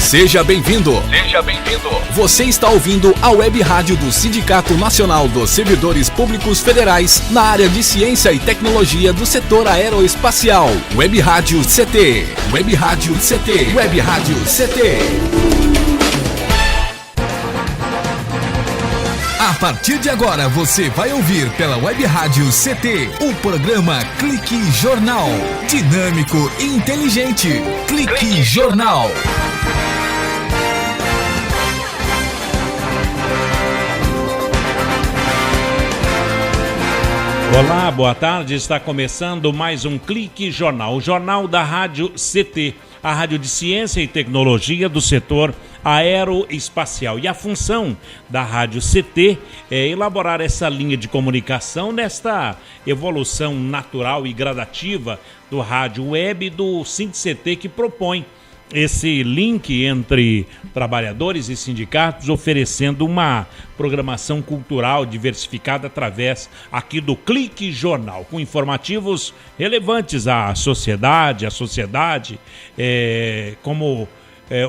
Seja bem-vindo. Seja bem-vindo. Você está ouvindo a Web Rádio do Sindicato Nacional dos Servidores Públicos Federais na área de Ciência e Tecnologia do setor aeroespacial. Web Rádio CT. Web Rádio CT. Web Rádio CT. A partir de agora você vai ouvir pela Web Rádio CT o programa Clique Jornal. Dinâmico e inteligente. Clique Jornal. Olá, boa tarde. Está começando mais um Clique Jornal, o jornal da Rádio CT, a rádio de ciência e tecnologia do setor aeroespacial. E a função da Rádio CT é elaborar essa linha de comunicação nesta evolução natural e gradativa do rádio web do SINDCT, que propõe esse link entre trabalhadores e sindicatos, oferecendo uma programação cultural diversificada através aqui do Clique Jornal, com informativos relevantes à sociedade, como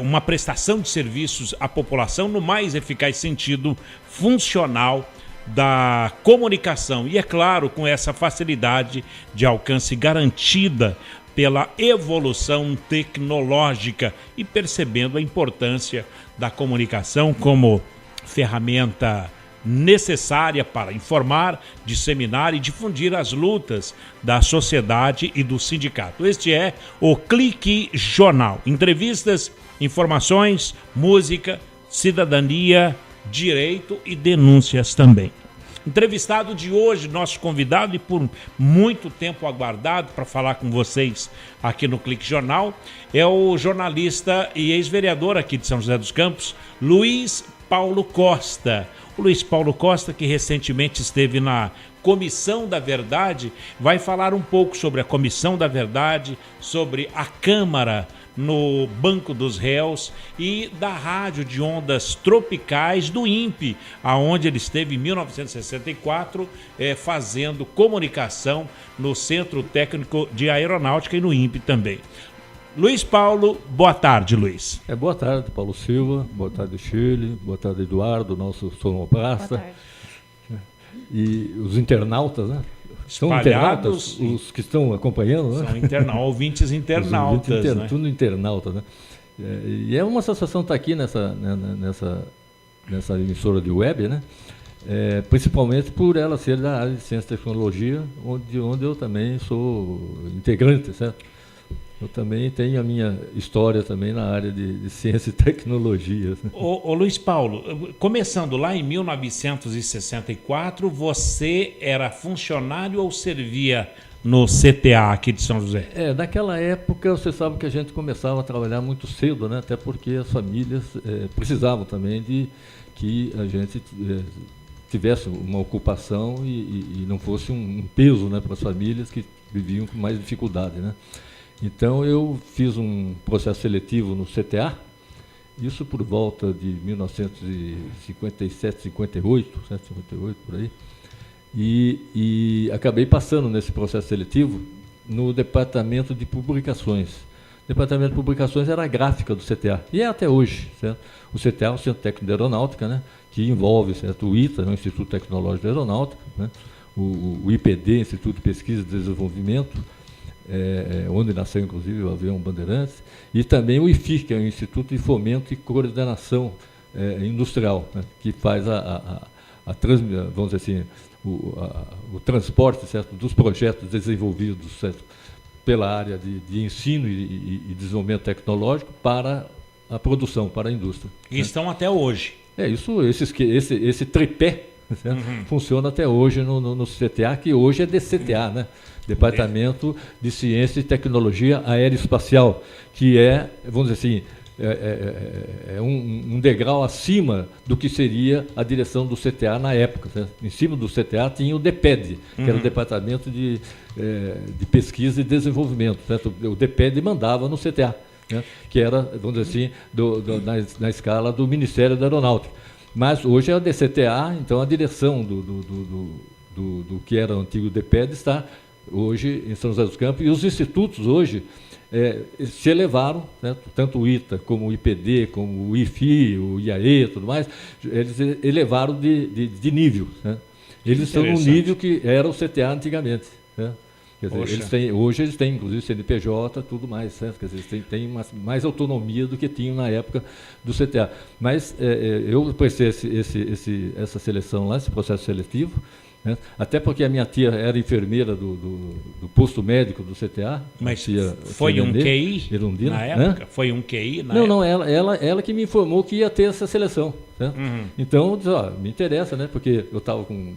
uma prestação de serviços à população no mais eficaz sentido funcional da comunicação e, é claro, com essa facilidade de alcance garantida pela evolução tecnológica e percebendo a importância da comunicação como ferramenta necessária para informar, disseminar e difundir as lutas da sociedade e do sindicato. Este é o Clique Jornal. Entrevistas, informações, música, cidadania, direito e denúncias também. Entrevistado de hoje, nosso convidado e por muito tempo aguardado para falar com vocês aqui no Clique Jornal, é o jornalista e ex-vereador aqui de São José dos Campos, Luiz Paulo Costa. O Luiz Paulo Costa, que recentemente esteve na Comissão da Verdade, vai falar um pouco sobre a Comissão da Verdade, sobre a Câmara no Banco dos Réus e da Rádio de Ondas Tropicais do INPE, aonde ele esteve em 1964 fazendo comunicação no Centro Técnico de Aeronáutica e no INPE também. Luiz Paulo, boa tarde, Luiz. Boa tarde, Paulo Silva, boa tarde, Chile, boa tarde, Eduardo, nosso sonoplasta. E os internautas, né? São internautas, os que estão acompanhando, né? São ouvintes internautas, né? Tudo internauta, né? E é uma satisfação estar aqui nessa emissora de web, né? Principalmente por ela ser da área de ciência e tecnologia, onde eu também sou integrante, certo? Eu também tenho a minha história também na área de ciência e tecnologia. Ô Luiz Paulo, começando lá em 1964, você era funcionário ou servia no CTA aqui de São José? Naquela época você sabe que a gente começava a trabalhar muito cedo, né? Até porque as famílias precisavam também de que a gente tivesse uma ocupação e não fosse um peso, né, para as famílias que viviam com mais dificuldade, né? Então eu fiz um processo seletivo no CTA, isso por volta de 1957, 58, por aí, e acabei passando nesse processo seletivo no Departamento de Publicações. O Departamento de Publicações era a gráfica do CTA, e é até hoje, certo? O CTA é um Centro Técnico de Aeronáutica, né, que envolve, certo, o ITA, o Instituto Tecnológico de Aeronáutica, né, o IPD, Instituto de Pesquisa e Desenvolvimento, onde nasceu inclusive o avião Bandeirantes, e também o IFI, que é o Instituto de Fomento e Coordenação Industrial, né, que faz vamos dizer assim, o transporte, certo, dos projetos desenvolvidos, certo, pela área de ensino e desenvolvimento tecnológico para a produção, para a indústria. E estão até hoje. Esse tripé, funciona até hoje no CTA, que hoje é DCTA, né? Departamento de Ciência e Tecnologia Aeroespacial, que vamos dizer assim, um degrau acima do que seria a direção do CTA na época, certo? Em cima do CTA tinha o DEPED, que era o Departamento de Pesquisa e Desenvolvimento, certo? O DEPED mandava no CTA, né? Que era, vamos dizer assim, na escala do Ministério da Aeronáutica. Mas hoje é o DCTA, então a direção do que era o antigo DEPED está hoje em São José dos Campos, e os institutos hoje se elevaram, né, tanto o ITA como o IPD, como o IFI, o IAE e tudo mais, eles elevaram de nível. Né? Eles estão no nível que era o CTA antigamente. Né? Quer dizer, hoje eles têm, inclusive, CNPJ, tudo mais, certo? Quer dizer, eles têm mais autonomia do que tinham na época do CTA. Mas eu prestei essa seleção lá, esse processo seletivo, né? Até porque a minha tia era enfermeira do posto médico do CTA. Mas foi um QI Erundina, na época? Foi um QI na época? Não, ela que me informou que ia ter essa seleção. Certo? Então, me interessa, né? Porque eu estava com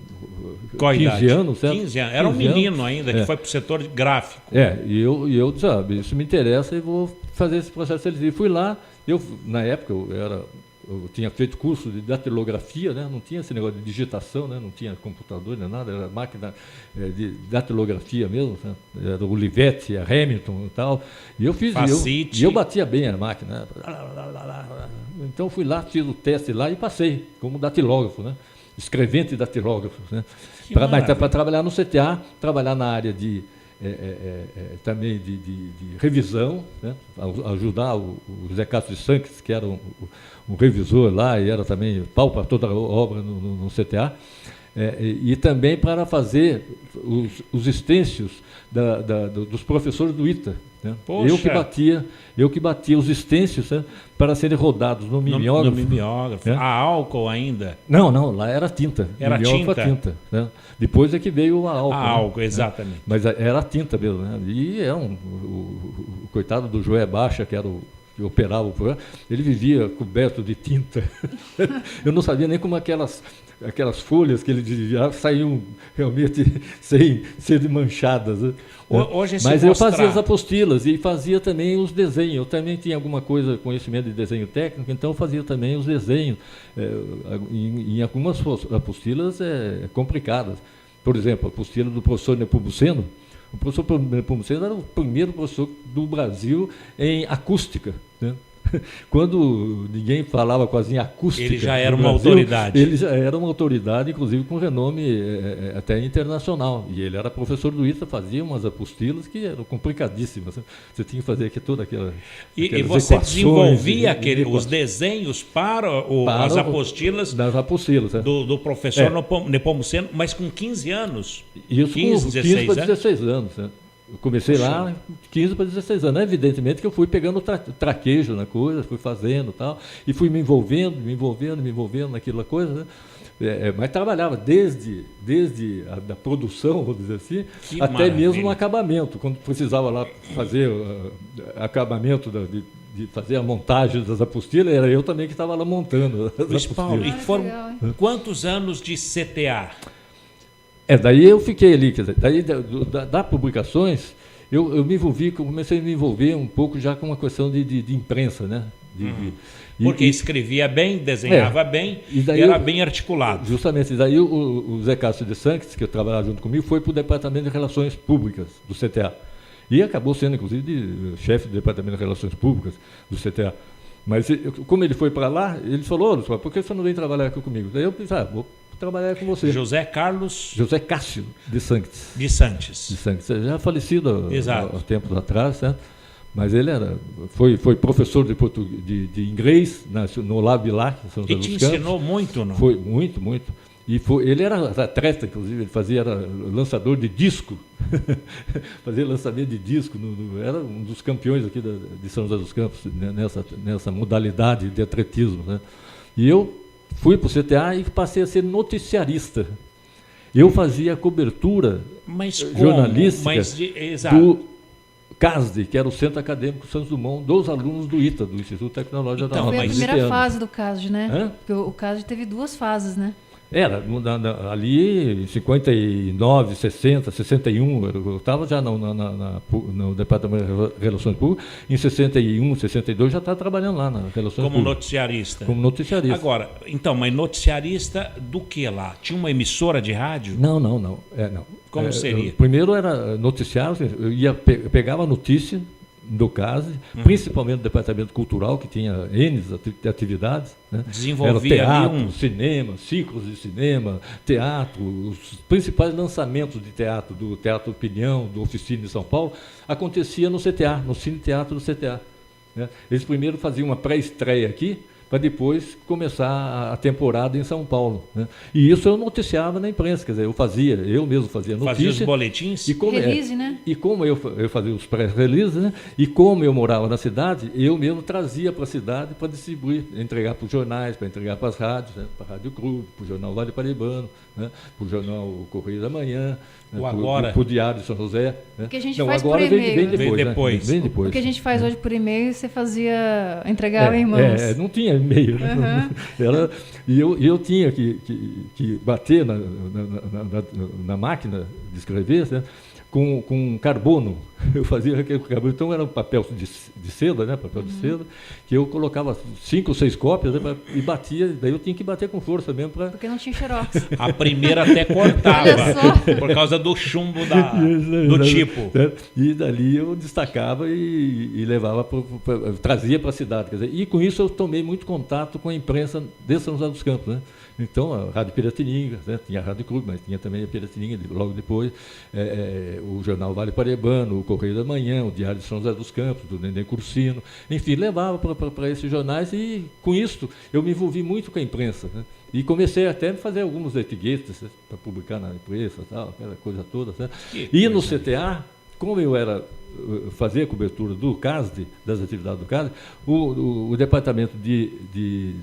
15 anos, certo? 15 anos. Era um menino ainda, que foi para o setor gráfico. E eu disse, isso me interessa e vou fazer esse processo seletivo. Fui lá, na época eu tinha feito curso de datilografia, né? Não tinha esse negócio de digitação, né? Não tinha computador nem nada, era máquina de datilografia mesmo, né? Era o Olivetti, a Hamilton e tal. E eu fiz, eu batia bem a máquina. Então fui lá, fiz o teste lá e passei como datilógrafo, né? Escrevente datilógrafo, né? Para trabalhar no CTA, trabalhar na área também de revisão, né? Ajudar o Zé Castro de Santos, que era um revisor lá e era também pau para toda a obra no CTA, e também para fazer os estêncios dos professores do ITA. Né? Eu que batia os estêncios, né, para serem rodados no mimeógrafo. No mimeógrafo. Né? A álcool ainda? Não, lá era tinta. Era tinta? Né? Depois é que veio a álcool. A álcool, exatamente. Mas era tinta mesmo. Né? E o coitado do Joé Baixa, que era que operava o programa, ele vivia coberto de tinta. Eu não sabia nem como aquelas folhas que ele dizia saíam realmente sem ser manchadas. Né? Mas eu fazia as apostilas e fazia também os desenhos. Eu também tinha alguma coisa, conhecimento de desenho técnico, então eu fazia também os desenhos. Em algumas apostilas complicadas. Por exemplo, a apostila do professor Nepomuceno. O professor Nepomuceno era o primeiro professor do Brasil em acústica. Né? Quando ninguém falava quase em acústica... Ele já era uma autoridade. Ele já era uma autoridade, inclusive com renome até internacional. E ele era professor do ITA, fazia umas apostilas que eram complicadíssimas. Você tinha que fazer aqui toda aquela... E você desenvolvia os desenhos para as apostilas, das apostilas do professor Nepomuceno, mas com 15 anos? Isso, 15 para 16 anos, né? Eu comecei lá 15 para 16 anos. Evidentemente que eu fui pegando traquejo na coisa, fui fazendo e tal, e fui me envolvendo naquela coisa, né? Mas trabalhava desde a produção, vou dizer assim, até mesmo no acabamento. Quando precisava lá fazer acabamento de fazer a montagem das apostilas, era eu também que estava lá montando as Luiz Paulo, apostilas. e foram quantos anos de CTA? Daí eu fiquei ali, quer dizer, daí da publicações, eu me envolvi, comecei a me envolver um pouco já com uma questão de imprensa, né? Porque escrevia bem, desenhava bem e era bem articulado. Justamente, daí o Zé Castro de Santos, que eu trabalhava junto comigo, foi para o Departamento de Relações Públicas do CTA. E acabou sendo, inclusive, chefe do Departamento de Relações Públicas do CTA. Mas, como ele foi para lá, ele falou, por que você não vem trabalhar aqui comigo? Daí eu pensei, vou trabalhar com você. José Cássio de Santos. De Santos. Já falecido há tempos atrás, né? Mas ele foi professor de inglês no Olavo Bilac, em São José dos Campos. E te ensinou muito, não? Foi muito, muito. E ele era atleta, inclusive, ele era lançador de disco. Fazia lançamento de disco, era um dos campeões aqui de São José dos Campos, né, nessa modalidade de atletismo. Né? E eu fui para o CTA e passei a ser noticiarista. Eu fazia a cobertura jornalística do CASD, que era o Centro Acadêmico Santos Dumont, dos alunos do ITA, do Instituto Tecnológico da Foi a primeira fase do CASD, né? Porque o CASD teve 2 fases, né? Era, ali em 59, 60, 61, eu estava já no Departamento de Relações Públicas, em 61, 62 já estava trabalhando lá na Relações Públicas. Noticiarista. Como noticiarista. Agora, então, mas noticiarista do que lá? Tinha uma emissora de rádio? Não. Como seria? Primeiro era noticiário, eu pegava a notícia, do CASE, principalmente do departamento cultural, que tinha N atividades. Né? Desenvolvia teatro, cinema, ciclos de cinema, teatro, os principais lançamentos de teatro, do Teatro Opinião, do Oficina de São Paulo, acontecia no CTA, no Cine Teatro do CTA. Né? Eles primeiro faziam uma pré-estreia aqui, para depois começar a temporada em São Paulo. Né? E isso eu noticiava na imprensa, quer dizer, eu mesmo fazia notícia. Fazia os boletins? E como, Release, né? E como eu fazia os pré-releases, né? E como eu morava na cidade, eu mesmo trazia para a cidade para distribuir, entregar para os jornais, para entregar para as rádios, né? Para a Rádio Clube, para o Jornal Vale Paraibano, né? Para o Jornal Correio da Manhã, para o Diário de São José. Né? Porque a gente faz por e-mail. Vem depois. O que a gente faz hoje por e-mail, você entregava em mãos. Não tinha e-mail. Né? E eu tinha que bater na máquina de escrever, né? com carbono. Eu fazia aquele carbono, então era um papel de seda, né? Papel de seda, que eu colocava 5 ou 6 cópias, né? E batia, daí eu tinha que bater com força mesmo. Porque não tinha xerox. A primeira até cortava, por causa do chumbo do tipo. E dali eu destacava e levava, trazia para a cidade. Quer dizer, e com isso eu tomei muito contato com a imprensa de São José dos Campos, né? Então, a Rádio Piratininga, né? Tinha a Rádio Clube, mas tinha também a Piratininga, logo depois, o Jornal Vale Paraibano, o Correio da Manhã, o Diário de São José dos Campos, do Neném Cursino, enfim, levava para esses jornais e, com isso, eu me envolvi muito com a imprensa, né? E comecei até a fazer alguns etiquetas, né? Para publicar na imprensa, tal, aquela coisa toda. Né? E no CTA, como eu fazia a cobertura do CASD, das atividades do CASD, o departamento de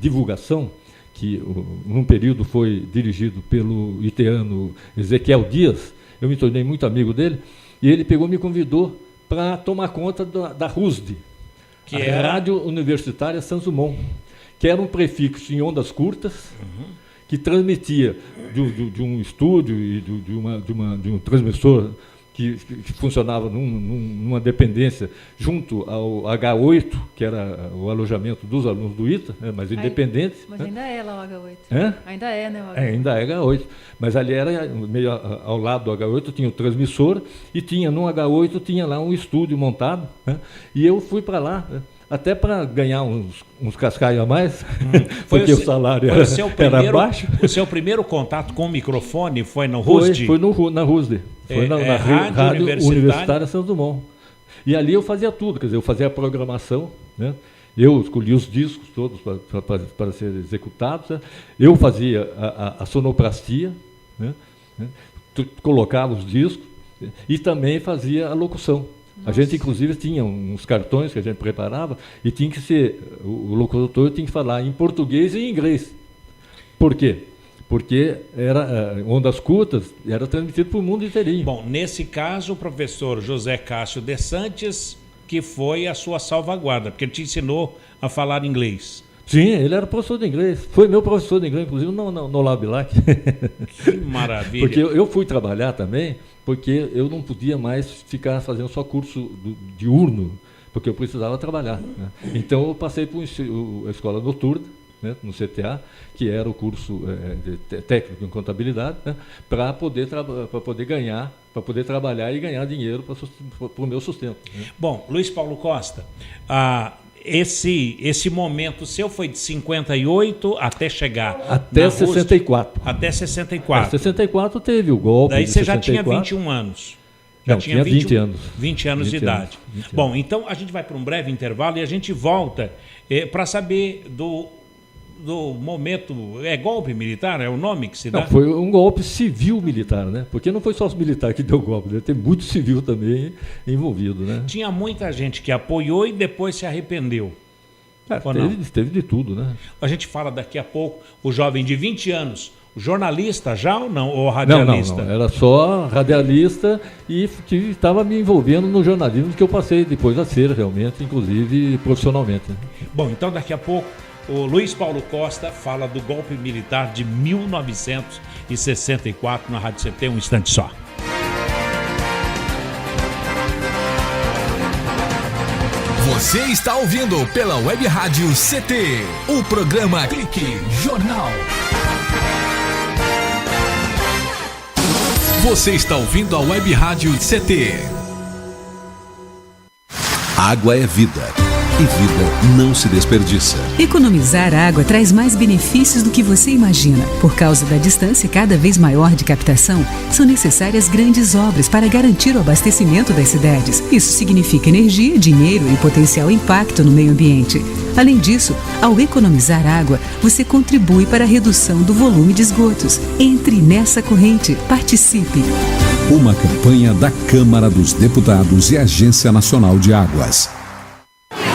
divulgação, que num período foi dirigido pelo iteano Ezequiel Dias, eu me tornei muito amigo dele, e ele me convidou para tomar conta da RUSD, que era Rádio Universitária Santos Dumont, que era um prefixo em ondas curtas, que transmitia de um estúdio e de um transmissor que funcionava numa dependência junto ao H8, que era o alojamento dos alunos do ITA, né, mas independente. Mas né? ainda é lá o H8. Ainda é, né? O H8. Ainda é H8. Mas ali era meio ao lado do H8, tinha o transmissor, e no H8 tinha lá um estúdio montado, né, e eu fui para lá, né, até para ganhar uns cascaios a mais, porque o salário era baixo. O seu primeiro contato com o microfone foi no RUSD? Foi na RUSD. Foi na Rádio Universitária Santos Dumont. E ali eu fazia tudo, quer dizer, eu fazia a programação, né? Eu escolhi os discos todos para serem executados, né? Eu fazia a sonoplastia, né? Colocava os discos, e também fazia a locução. Nossa. A gente, inclusive, tinha uns cartões que a gente preparava e tinha que ser, o locutor tinha que falar em português e em inglês. Por quê? Porque era ondas curtas, era transmitido para o mundo inteirinho. Bom, nesse caso, o professor José Cássio de Santos, que foi a sua salvaguarda, porque ele te ensinou a falar inglês. Sim, ele era professor de inglês. Foi meu professor de inglês, inclusive, no Labilac. Que maravilha. Porque eu fui trabalhar também, porque eu não podia mais ficar fazendo só curso diurno, porque eu precisava trabalhar. Né? Então, eu passei por a escola noturna, né, no CTA, que era o curso técnico em contabilidade, né, para poder ganhar, para poder trabalhar e ganhar dinheiro para o meu sustento. Né? Bom, Luiz Paulo Costa, esse momento seu foi de 58 até chegar... Até 64. Até 64. Em 64 teve o golpe. Daí você 64. já tinha 21 anos. Já tinha 20 anos. 20 anos de idade. 20 Bom, anos. Então a gente vai para um breve intervalo e a gente volta para saber do momento. É golpe militar? É o nome que se dá? Não, foi um golpe civil-militar, né? Porque não foi só os militares que deu golpe, né? Tem muito civil também envolvido, né? Tinha muita gente que apoiou e depois se arrependeu. Teve de tudo, né? A gente fala daqui a pouco, o jovem de 20 anos, jornalista já ou não? Ou radialista? Não, era só radialista e que estava me envolvendo no jornalismo, que eu passei depois a ser realmente, inclusive profissionalmente. Né? Bom, então daqui a pouco o Luiz Paulo Costa fala do golpe militar de 1964 na Rádio CT, um instante só. Você está ouvindo pela Web Rádio CT, o programa Clique Jornal. Você está ouvindo a Web Rádio CT. Água é vida. E vida não se desperdiça. Economizar água traz mais benefícios do que você imagina. Por causa da distância cada vez maior de captação, são necessárias grandes obras para garantir o abastecimento das cidades. Isso significa energia, dinheiro e potencial impacto no meio ambiente. Além disso, ao economizar água, você contribui para a redução do volume de esgotos. Entre nessa corrente. Participe. Uma campanha da Câmara dos Deputados e Agência Nacional de Águas.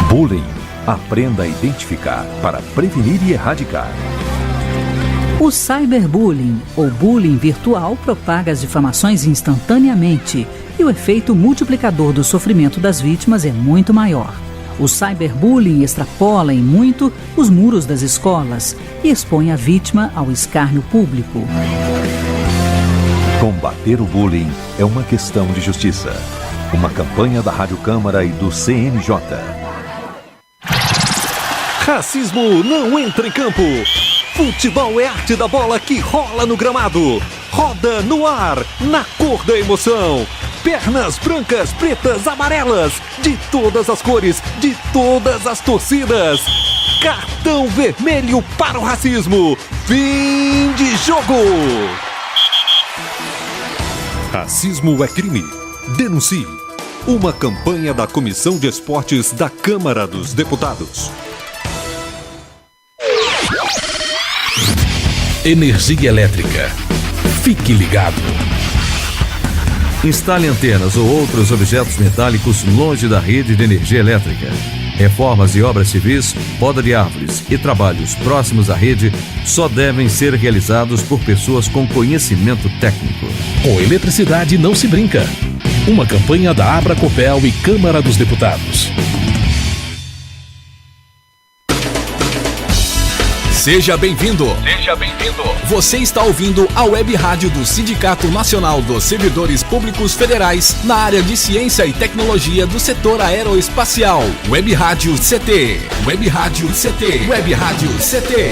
Bullying. Aprenda a identificar para prevenir e erradicar. O cyberbullying, ou bullying virtual, propaga as difamações instantaneamente e o efeito multiplicador do sofrimento das vítimas é muito maior. O cyberbullying extrapola em muito os muros das escolas e expõe a vítima ao escárnio público. Combater o bullying é uma questão de justiça. Uma campanha da Rádio Câmara e do CNJ. Racismo não entra em campo. Futebol é arte da bola que rola no gramado. Roda no ar, na cor da emoção. Pernas brancas, pretas, amarelas. De todas as cores, de todas as torcidas. Cartão vermelho para o racismo. Fim de jogo. Racismo é crime. Denuncie. Uma campanha da Comissão de Esportes da Câmara dos Deputados. Energia elétrica. Fique ligado. Instale antenas ou outros objetos metálicos longe da rede de energia elétrica. Reformas e obras civis, poda de árvores e trabalhos próximos à rede só devem ser realizados por pessoas com conhecimento técnico. Com eletricidade não se brinca. Uma campanha da Abracopel e Câmara dos Deputados. Seja bem-vindo. Seja bem-vindo. Você está ouvindo a Web Rádio do Sindicato Nacional dos Servidores Públicos Federais na área de Ciência e Tecnologia do setor aeroespacial. Web Rádio CT. Web Rádio CT. Web Rádio CT.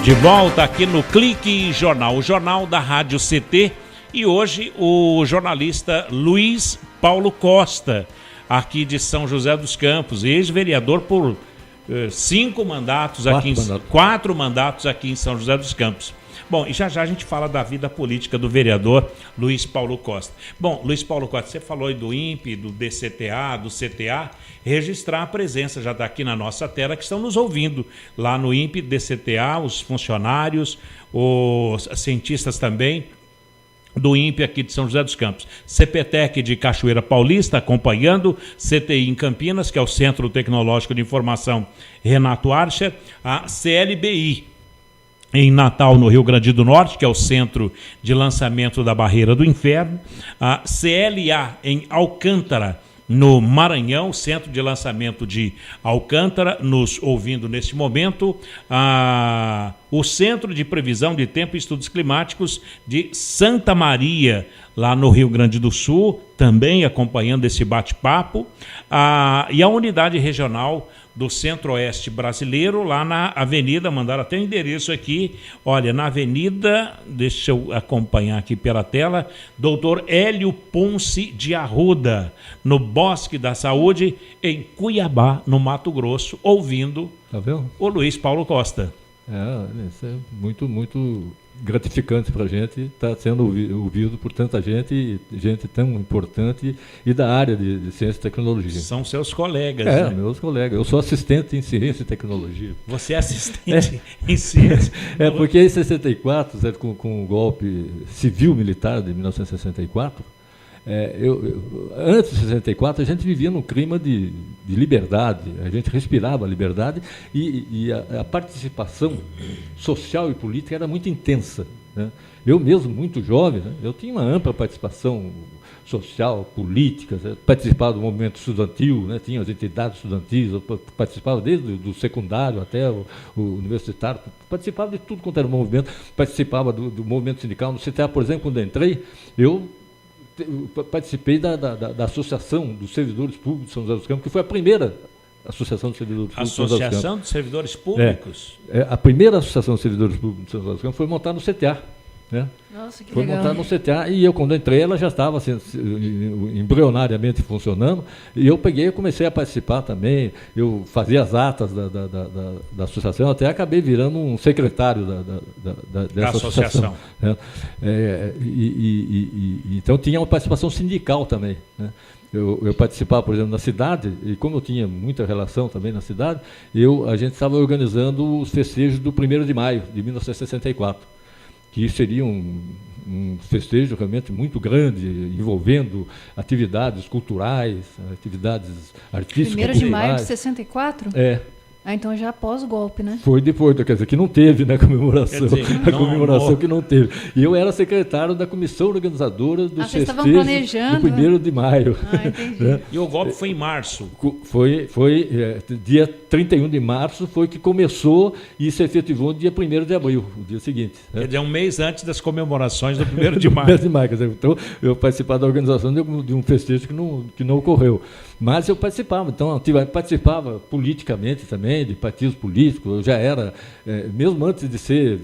De volta aqui no Clique Jornal, o jornal da Rádio CT, e hoje o jornalista Luiz Paulo Costa, aqui de São José dos Campos, ex-vereador por 4 mandatos aqui em São José dos Campos. Bom, e já a gente fala da vida política do vereador Luiz Paulo Costa. Bom, Luiz Paulo Costa, você falou aí do INPE, do DCTA, do CTA, registrar a presença, já está aqui na nossa tela, que estão nos ouvindo lá no INPE, DCTA, os funcionários, os cientistas também do INPE aqui de São José dos Campos. CPTEC de Cachoeira Paulista acompanhando, CTI em Campinas, que é o Centro Tecnológico de Informação Renato Archer, a CLBI em Natal, no Rio Grande do Norte, que é o Centro de Lançamento da Barreira do Inferno, a CLA em Alcântara, no Maranhão, Centro de Lançamento de Alcântara, nos ouvindo neste momento, o Centro de Previsão de Tempo e Estudos Climáticos de Santa Maria, lá no Rio Grande do Sul, também acompanhando esse bate-papo, e a Unidade Regional do Centro-Oeste Brasileiro, lá na Avenida, mandaram até o endereço aqui, olha, na Avenida, deixa eu acompanhar aqui pela tela, Dr. Hélio Ponce de Arruda, no Bosque da Saúde, em Cuiabá, no Mato Grosso, ouvindo o Luiz Paulo Costa. Isso é muito, muito gratificante para a gente estar sendo ouvido por tanta gente tão importante e da área de ciência e tecnologia. São seus colegas, né? Meus colegas. Eu sou assistente em ciência e tecnologia. Você é assistente em ciência? Porque em 64, com o golpe civil-militar de 1964, antes de 64, a gente vivia num clima de liberdade, a gente respirava a liberdade e a participação social e política era muito intensa, né? Eu mesmo, muito jovem, né, eu tinha uma ampla participação social, política, participava do movimento estudantil, né, tinha as entidades estudantis, eu participava desde o secundário até o universitário, participava de tudo quanto era movimento, participava do movimento sindical. No CTA, por exemplo, quando entrei, eu participei da Associação dos Servidores Públicos de São José dos Campos, que foi a primeira Associação de Servidores Públicos. Associação de Servidores Públicos? A primeira Associação de Servidores Públicos de São José dos Campos foi montada no CTA. Né? Nossa, que foi legal. montada no CTA e eu, quando entrei, ela já estava assim, embrionariamente funcionando, e eu peguei e comecei a participar também. Eu fazia as atas da associação, até acabei virando um secretário dessa associação. Né? Então tinha uma participação sindical também. Né? Eu participava, por exemplo, na cidade, e como eu tinha muita relação também na cidade, a gente estava organizando os festejos do 1º de maio de 1964. Que seria um festejo realmente muito grande, envolvendo atividades culturais, atividades artísticas. 1º de maio de 64? É. Ah, então já após o golpe, né? Foi depois, quer dizer, que não teve, né, comemoração. Dizer, a comemoração que não teve. E eu era secretário da comissão organizadora do festejo do 1º de maio. Ah, entendi. Né? E o golpe foi em março? Foi dia 31 de março foi que começou e se efetivou no dia 1º de abril, o dia seguinte. Né? Quer dizer, um mês antes das comemorações do 1º de maio. 1º de maio, quer dizer, então eu participava da organização de um festejo que não ocorreu. Mas eu participava, então participava politicamente também, de partidos políticos. Eu já era, mesmo antes de ser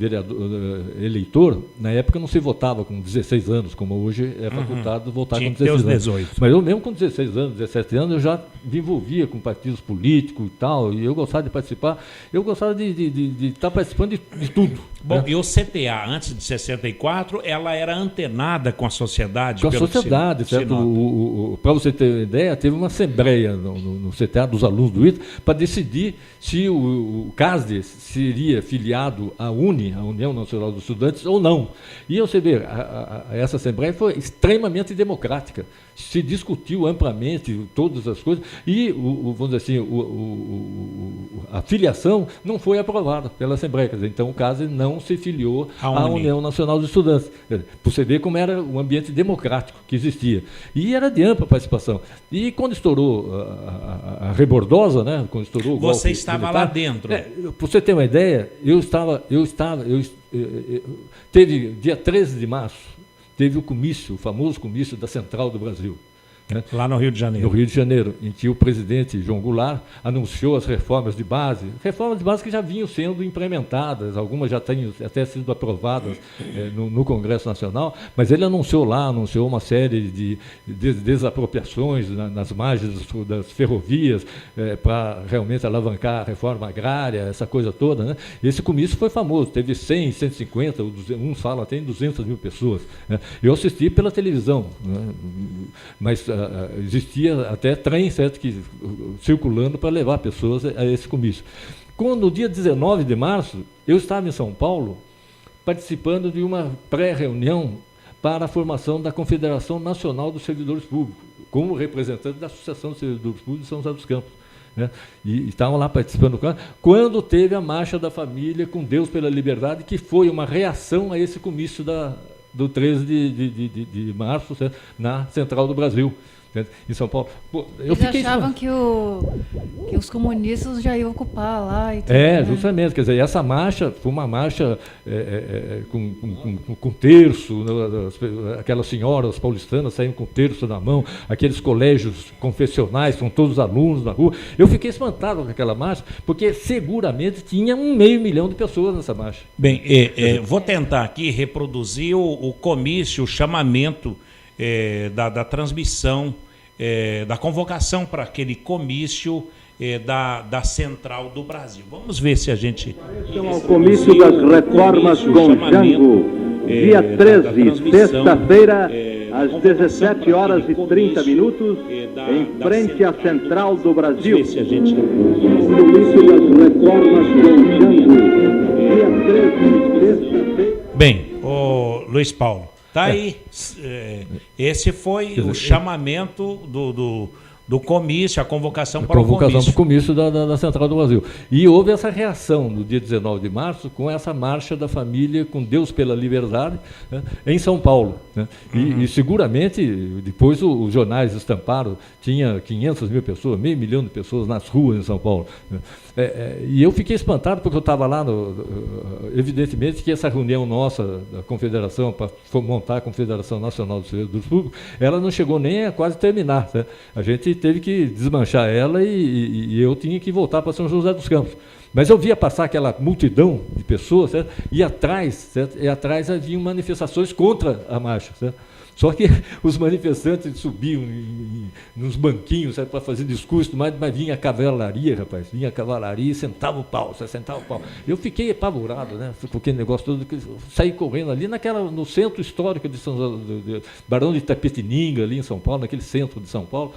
eleitor, na época não se votava com 16 anos, como hoje é facultado votar com 16 anos. 18. Mas eu mesmo com 16 anos, 17 anos, eu já me envolvia com partidos políticos e tal, e eu gostava de participar, eu gostava de estar participando de tudo. Bom, né? E o CTA, antes de 64, ela era antenada com a sociedade? Com a sociedade, certo? Para você ter ideia, teve uma assembleia no CTA dos alunos do ITA para decidir se o CASD seria filiado à UNE, a União Nacional dos Estudantes, ou não. E você vê, essa assembleia foi extremamente democrática. Se discutiu amplamente todas as coisas e, vamos dizer assim, a filiação não foi aprovada pela Assembleia. Quer dizer, então o CASD não se filiou à União Nacional dos Estudantes. Para você ver como era o ambiente democrático que existia. E era de ampla participação. E quando estourou a rebordosa, né, quando estourou o golpe Você estava militar, lá dentro. Para você ter uma ideia, teve dia 13 de março, teve o famoso comício da Central do Brasil. Né? Lá no Rio de Janeiro. No Rio de Janeiro, em que o presidente João Goulart anunciou as reformas de base que já vinham sendo implementadas, algumas já têm até sido aprovadas no Congresso Nacional, mas ele anunciou uma série de desapropriações nas margens das ferrovias para realmente alavancar a reforma agrária, essa coisa toda. Né? Esse comício foi famoso, teve 100, 150, uns falam até em 200 mil pessoas. Né? Eu assisti pela televisão, né? Mas existia até trem, certo, circulando para levar pessoas a esse comício. Quando, no dia 19 de março, eu estava em São Paulo, participando de uma pré-reunião para a formação da Confederação Nacional dos Servidores Públicos, como representante da Associação de Servidores Públicos de São José dos Campos. Né? E estavam lá participando quando teve a Marcha da Família com Deus pela Liberdade, que foi uma reação a esse comício do 13 de março, certo? Na Central do Brasil, certo? Em São Paulo. Eles achavam que os comunistas já iam ocupar lá e tudo, justamente, quer dizer, essa marcha foi uma marcha com terço, aquelas senhoras paulistanas saíam com terço na mão, aqueles colégios confessionais com todos os alunos na rua. Eu fiquei espantado com aquela marcha, porque seguramente tinha 500 mil de pessoas nessa marcha. Bem, vou tentar aqui reproduzir o comício, o chamamento da transmissão, da convocação para aquele comício da Central do Brasil. Vamos ver se a gente... Então, ao comício das reformas com Jango, dia 13, sexta-feira, às 17h30, em frente à Central do Brasil. Vamos ver se a gente... Comício das reformas com Jango, dia 13, sexta-feira... Bem, Luiz Paulo, tá aí. Esse foi o chamamento do comício, a convocação para o comício. Convocação para o comício da Central do Brasil. E houve essa reação no dia 19 de março com essa Marcha da Família com Deus pela Liberdade, né, em São Paulo. Né? E seguramente, depois os jornais estamparam, tinha 500 mil pessoas, 500 mil de pessoas nas ruas em São Paulo. Né? E eu fiquei espantado porque eu estava lá, evidentemente que essa reunião nossa da Confederação, para montar a Confederação Nacional dos Servidores Públicos, ela não chegou nem a quase terminar. Né? A gente teve que desmanchar ela e eu tinha que voltar para São José dos Campos. Mas eu via passar aquela multidão de pessoas, certo? E atrás, certo? E atrás haviam manifestações contra a marcha, certo? Só que os manifestantes subiam nos banquinhos para fazer discurso, mas vinha a cavalaria, rapaz, vinha a cavalaria e sentava o pau. Eu fiquei apavorado, né, com aquele negócio todo, saí correndo ali no centro histórico de Barão de Itapetininga, ali em São Paulo, naquele centro de São Paulo.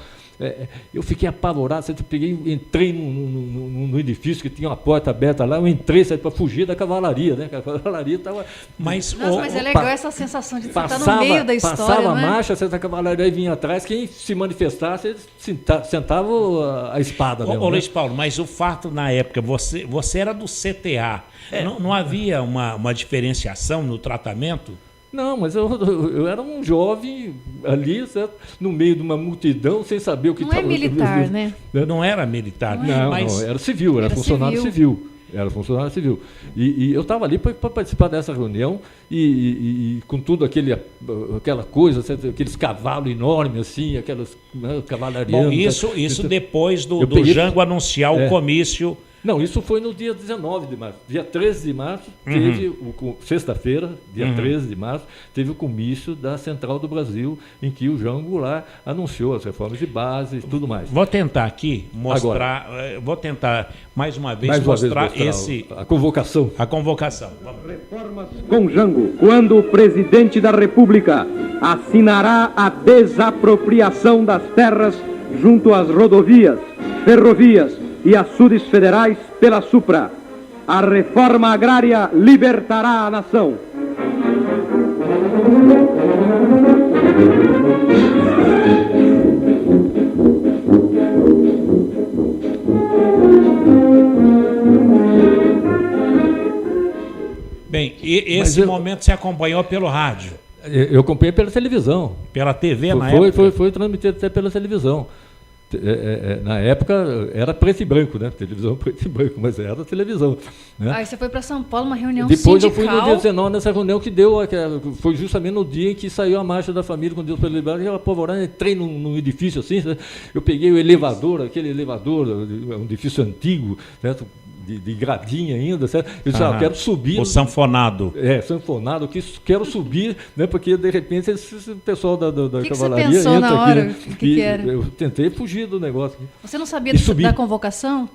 Eu fiquei apavorado, entrei no edifício que tinha uma porta aberta lá, eu entrei para fugir da cavalaria, né? A cavalaria estava... Mas é legal essa sensação de estar no meio da história, passava a né? marcha, a cavalaria vinha atrás, quem se manifestasse, sentava a espada. Ô Luiz Paulo, mas o fato na época, você era do CTA, não havia uma diferenciação no tratamento? Não, mas eu era um jovem ali, certo? No meio de uma multidão, sem saber o que estava... Não é militar, né? Não era militar. Não, era civil, era funcionário civil. Era funcionário civil. E eu estava ali para participar dessa reunião e com tudo aquela coisa, certo? Aqueles cavalos enormes, assim, aquelas cavalarianas. Bom, isso depois do Jango anunciar o comício... Não, isso foi no dia 19 de março. Dia 13 de março, teve sexta-feira, dia 13 de março, teve o comício da Central do Brasil, em que o Jango Goulart anunciou as reformas de base e tudo mais. Vou tentar aqui mostrar, mais uma vez mostrar a convocação. A convocação. Reformas com Jango, quando o presidente da República assinará a desapropriação das terras junto às rodovias, ferrovias e açudes federais pela Supra. A reforma agrária libertará a nação. Bem, esse momento você acompanhou pelo rádio? Eu acompanhei pela televisão. Pela TV na época? Foi transmitido até pela televisão. Na época era preto e branco, né? Televisão preto e branco, mas era televisão. Né? Aí você foi para São Paulo, uma reunião Depois sindical. Eu fui no dia 19 nessa reunião que foi justamente no dia em que saiu a marcha da família com Deus pela Liberdade. Eu apavorado, entrei num edifício assim, né? Eu peguei o elevador, aquele elevador, um edifício antigo, certo? De gradinha ainda, certo? Eu disse, eu quero subir. O sanfonado. Sanfonado, quero subir, né? Porque de repente esse pessoal da cavalaria você pensou entra na hora? aqui, né? Que era? Eu tentei fugir do negócio. Você não sabia da convocação?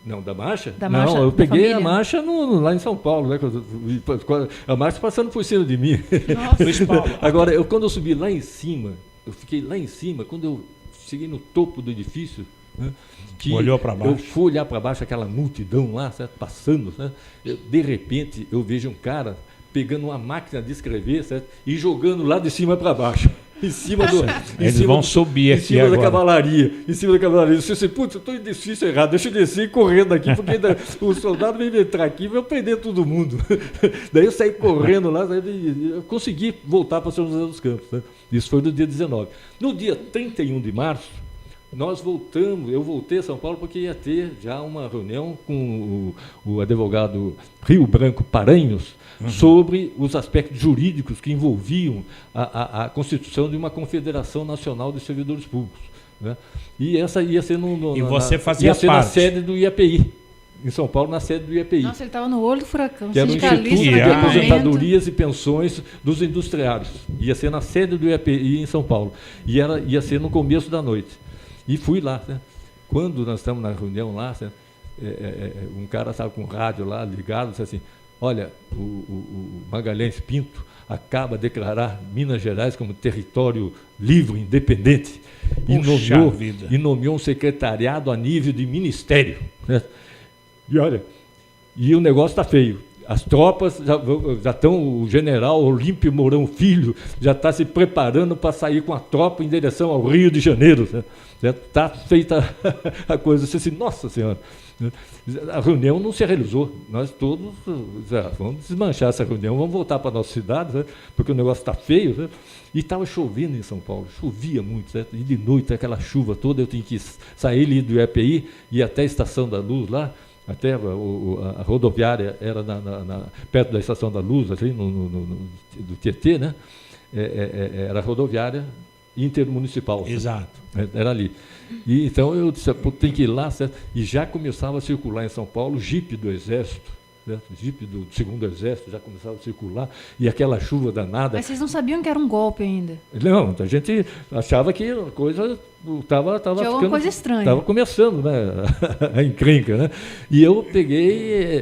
Não, da marcha? Não, eu peguei a marcha lá em São Paulo, né? A marcha passando por cima de mim. Nossa. Agora, quando eu subi lá em cima, eu fiquei lá em cima, quando eu cheguei no topo do edifício, né? Olhou para baixo. Eu fui olhar para baixo, aquela multidão lá, certo? Passando, certo? De repente, eu vejo um cara pegando uma máquina de escrever, certo? E jogando lá de cima para baixo. Em cima do. Eles vão subir aqui agora. Em cima da cavalaria. Em cima da cavalaria. Eu disse, putz, eu estou em edifício errado, deixa eu descer correndo aqui, porque o soldado veio entrar aqui e vai prender todo mundo. Daí eu saí correndo lá, eu consegui voltar para São José dos Campos. Né? Isso foi no dia 19. No dia 31 de março, eu voltei a São Paulo porque ia ter já uma reunião com o advogado Rio Branco Paranhos sobre os aspectos jurídicos que envolviam a constituição de uma Confederação Nacional dos Servidores Públicos. Né? E essa ia ser, na sede do IAPI, em São Paulo, na sede do IAPI. Nossa, ele estava no olho do furacão. Que era o Instituto de Aposentadorias e Pensões dos Industriários. Ia ser na sede do IAPI em São Paulo. E ia ser no começo da noite. E fui lá, né? Quando nós estamos na reunião lá, um cara estava com o rádio lá ligado, disse assim, olha, o Magalhães Pinto acaba de declarar Minas Gerais como território livre, independente, e nomeou um secretariado a nível de ministério. Né? E olha, e o negócio está feio. As tropas já estão, o general Olímpio Mourão Filho já está se preparando para sair com a tropa em direção ao Rio de Janeiro. Está feita a coisa. Você assim, nossa Senhora, a reunião não se realizou. Nós todos vamos desmanchar essa reunião, vamos voltar para a nossa cidade, né? Porque o negócio está feio. Né? E estava chovendo em São Paulo, chovia muito, certo? E de noite, aquela chuva toda, eu tinha que sair ali do EPI e ir até a Estação da Luz lá. Até a rodoviária era perto da Estação da Luz, ali do Tietê, né? Era rodoviária intermunicipal. Exato. Era ali. E então eu disse, tem que ir lá, certo? E já começava a circular em São Paulo jipe do Exército, certo? Jipe do 2º Exército já começava a circular, e aquela chuva danada. Mas vocês não sabiam que era um golpe ainda? Não, a gente achava que a coisa estava tinha alguma coisa estranha. Estava começando, né? A encrenca, né? E eu peguei...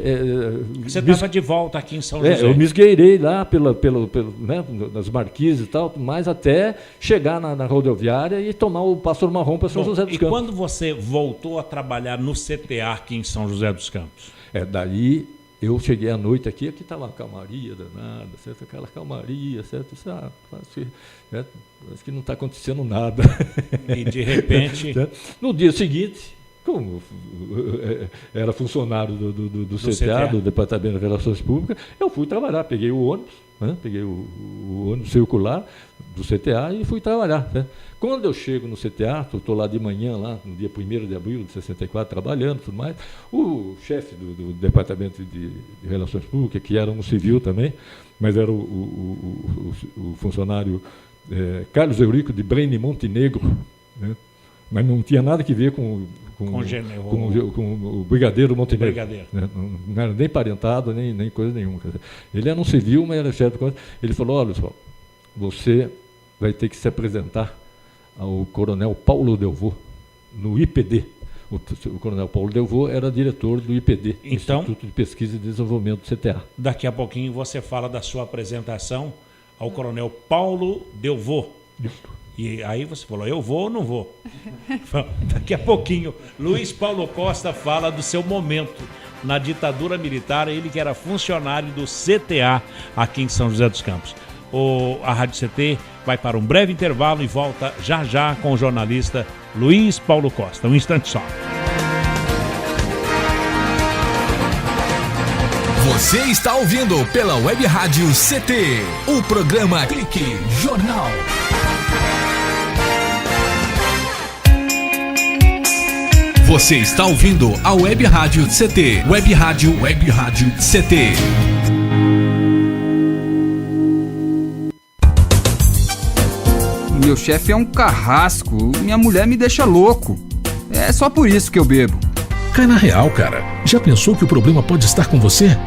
Você estava de volta aqui em São José. Eu me esgueirei lá né, nas marquises e tal, mas até chegar na rodoviária e tomar o Pássaro Marrom para São José dos Campos. E quando você voltou a trabalhar no CTA aqui em São José dos Campos? Daí eu cheguei à noite aqui estava uma calmaria danada, certo? Aquela calmaria, certo? Parece que não está acontecendo nada. E de repente... No dia seguinte, como era funcionário do CTA, do Departamento de Relações Públicas, eu fui trabalhar, peguei o ônibus, né? Peguei o ônibus circular do CTA e fui trabalhar. Né? Quando eu chego no CTA, estou lá de manhã, lá, no dia 1º de abril de 64, trabalhando e tudo mais, o chefe do Departamento de Relações Públicas, que era um civil também, mas era o funcionário Carlos Eurico de Brene Montenegro, né? Mas não tinha nada que ver com o Brigadeiro Montenegro. Né? Não era nem parentado, nem coisa nenhuma. Ele era um civil, mas era chefe de coisa. Ele falou, olha só, você vai ter que se apresentar ao coronel Paulo Delvaux, no IPD. O coronel Paulo Delvaux era diretor do IPD, então, Instituto de Pesquisa e Desenvolvimento do CTA. Daqui a pouquinho você fala da sua apresentação ao coronel Paulo Delvaux. E aí você falou, eu vou ou não vou? Daqui a pouquinho, Luiz Paulo Costa fala do seu momento na ditadura militar, ele que era funcionário do CTA aqui em São José dos Campos. A Rádio CT vai para um breve intervalo e volta já já com o jornalista Luiz Paulo Costa. Um instante só. Você está ouvindo pela Web Rádio CT, o programa Clique Jornal. Você está ouvindo a Web Rádio CT. Web Rádio CT. Meu chefe é um carrasco, minha mulher me deixa louco. É só por isso que eu bebo. Cai na real, cara. Já pensou que o problema pode estar com você?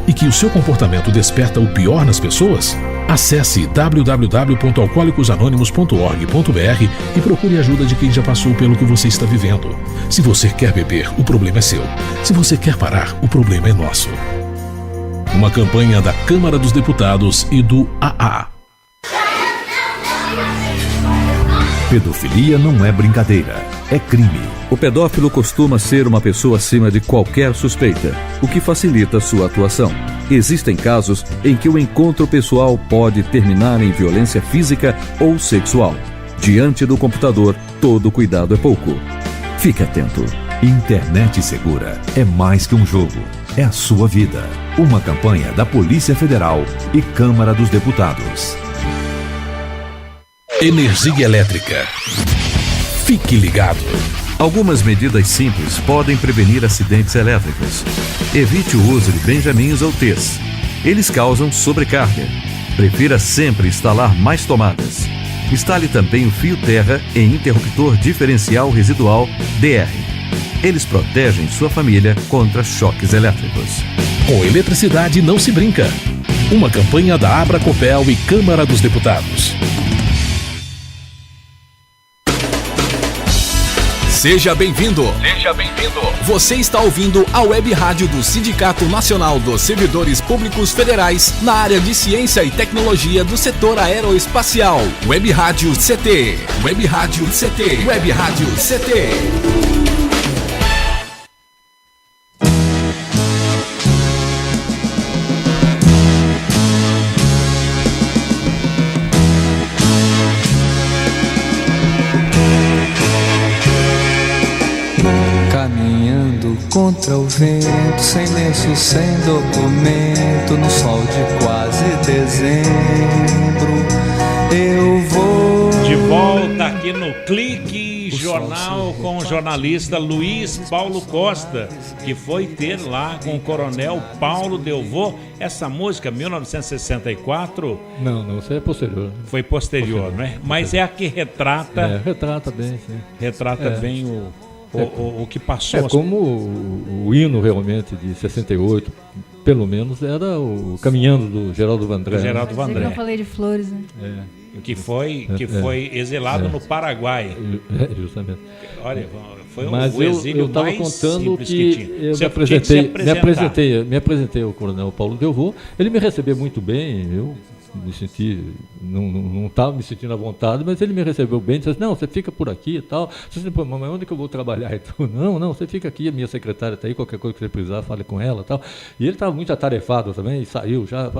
E que o seu comportamento desperta o pior nas pessoas? Acesse www.alcoolicosanonimos.org.br e procure ajuda de quem já passou pelo que você está vivendo. Se você quer beber, o problema é seu. Se você quer parar, o problema é nosso. Uma campanha da Câmara dos Deputados e do AA. Pedofilia não é brincadeira, é crime. O pedófilo costuma ser uma pessoa acima de qualquer suspeita, o que facilita sua atuação. Existem casos em que o encontro pessoal pode terminar em violência física ou sexual. Diante do computador, todo cuidado é pouco. Fique atento. Internet segura é mais que um jogo, é a sua vida. Uma campanha da Polícia Federal e Câmara dos Deputados. Energia elétrica. Fique ligado. Algumas medidas simples podem prevenir acidentes elétricos. Evite o uso de benjamins ou T's. Eles causam sobrecarga. Prefira sempre instalar mais tomadas. Instale também o fio terra em interruptor diferencial residual DR. Eles protegem sua família contra choques elétricos. Com eletricidade não se brinca. Uma campanha da Abracopel e Câmara dos Deputados. Seja bem-vindo. Seja bem-vindo. Você está ouvindo a Web Rádio do Sindicato Nacional dos Servidores Públicos Federais na área de Ciência e Tecnologia do setor aeroespacial. Web Rádio CT. Web Rádio CT. Web Rádio CT. Contra o vento, sem lenço, sem documento, no sol de quase dezembro, eu vou. De volta aqui no Clique jornal com o jornalista Luiz Paulo Costa, que foi ter lá com o coronel Paulo Delvaux essa música, 1964. Não, isso é posterior. Foi posterior, não é? Mas é a que retrata... retrata bem, sim. Retrata bem o que passou. Como o hino realmente de 68, pelo menos, era o Caminhando do Geraldo Vandré. Geraldo Vandré. Eu falei de flores, né? Que foi exilado no Paraguai. Justamente. Olha, foi Mas o exílio eu estava mais contando simples que tinha. eu me apresentei ao coronel Paulo Delvaux. Ele me recebeu muito bem, eu me senti, não estava me sentindo à vontade, mas ele me recebeu bem, disse assim, não, você fica por aqui e tal. Você disse, mas onde que eu vou trabalhar? Então, não, você fica aqui, a minha secretária está aí, qualquer coisa que você precisar, fale com ela e tal. E ele estava muito atarefado também, saiu já,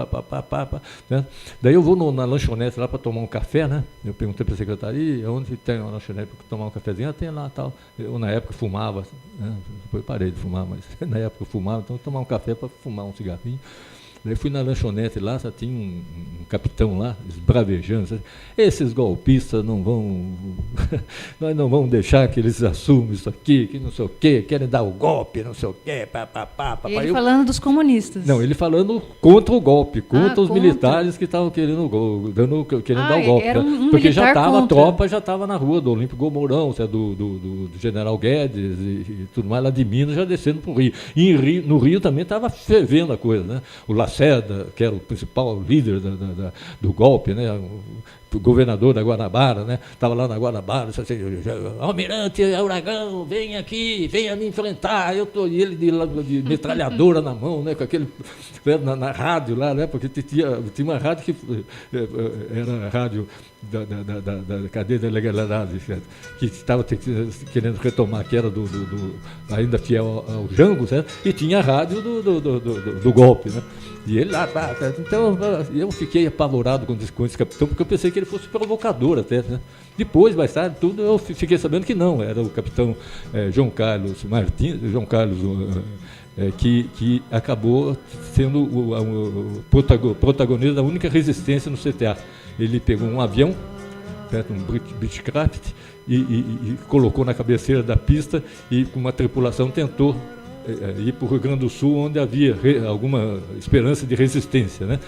né? Daí eu vou na lanchonete lá para tomar um café, né? Eu perguntei para a secretária, onde tem uma lanchonete para tomar um cafezinho? Tem lá tal. Eu na época fumava, né? Depois parei de fumar, mas na época eu fumava, então eu tomar um café para fumar um cigarrinho. Daí fui na lanchonete lá, só tinha um capitão lá, esbravejando. Esses golpistas não vão... nós não vamos deixar que eles assumam isso aqui, que não sei o quê, querem dar o golpe, não sei o quê, Ele falando dos comunistas. Não, ele falando contra o golpe, contra os militares que estavam querendo dar o golpe. Era porque já estava, a tropa já estava na rua do Olímpico Mourão, do General Guedes e tudo mais, lá de Minas, já descendo para o Rio. E no Rio também estava fervendo a coisa, né? O Lacerda, que era o principal líder do golpe, né? O governador da Guanabara, né? Estava lá na Guanabara, disse assim, Almirante Uragão, vem aqui, venha me enfrentar. E ele de metralhadora na mão, né? Com aquele na rádio lá, né? Porque tinha uma rádio que era a rádio da cadeia da legalidade, que estava querendo retomar, que era ainda fiel ao Jango, certo? E tinha a rádio do golpe, né? E ele lá, então eu fiquei apavorado com esse capitão, porque eu pensei que ele fosse provocador até, né? Depois, mais tarde, tudo, eu fiquei sabendo que não, era o capitão João Carlos Martins, que acabou sendo o protagonista da única resistência no CTA. Ele pegou um avião, um Beechcraft, e colocou na cabeceira da pista e com uma tripulação tentou ir para o Rio Grande do Sul, onde havia alguma esperança de resistência, né?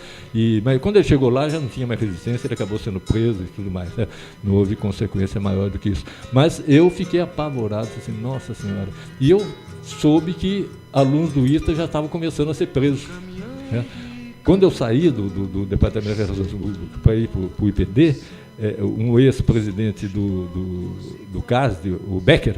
Mas quando ele chegou lá já não tinha mais resistência, ele acabou sendo preso e tudo mais, né? Não houve consequência maior do que isso. Mas eu fiquei apavorado, assim, nossa senhora. E eu soube que alunos do ITA já estavam começando a ser presos, né? Quando eu saí do Departamento de Relações Públicas para ir para o IPD, um ex-presidente do CASD, o Becker,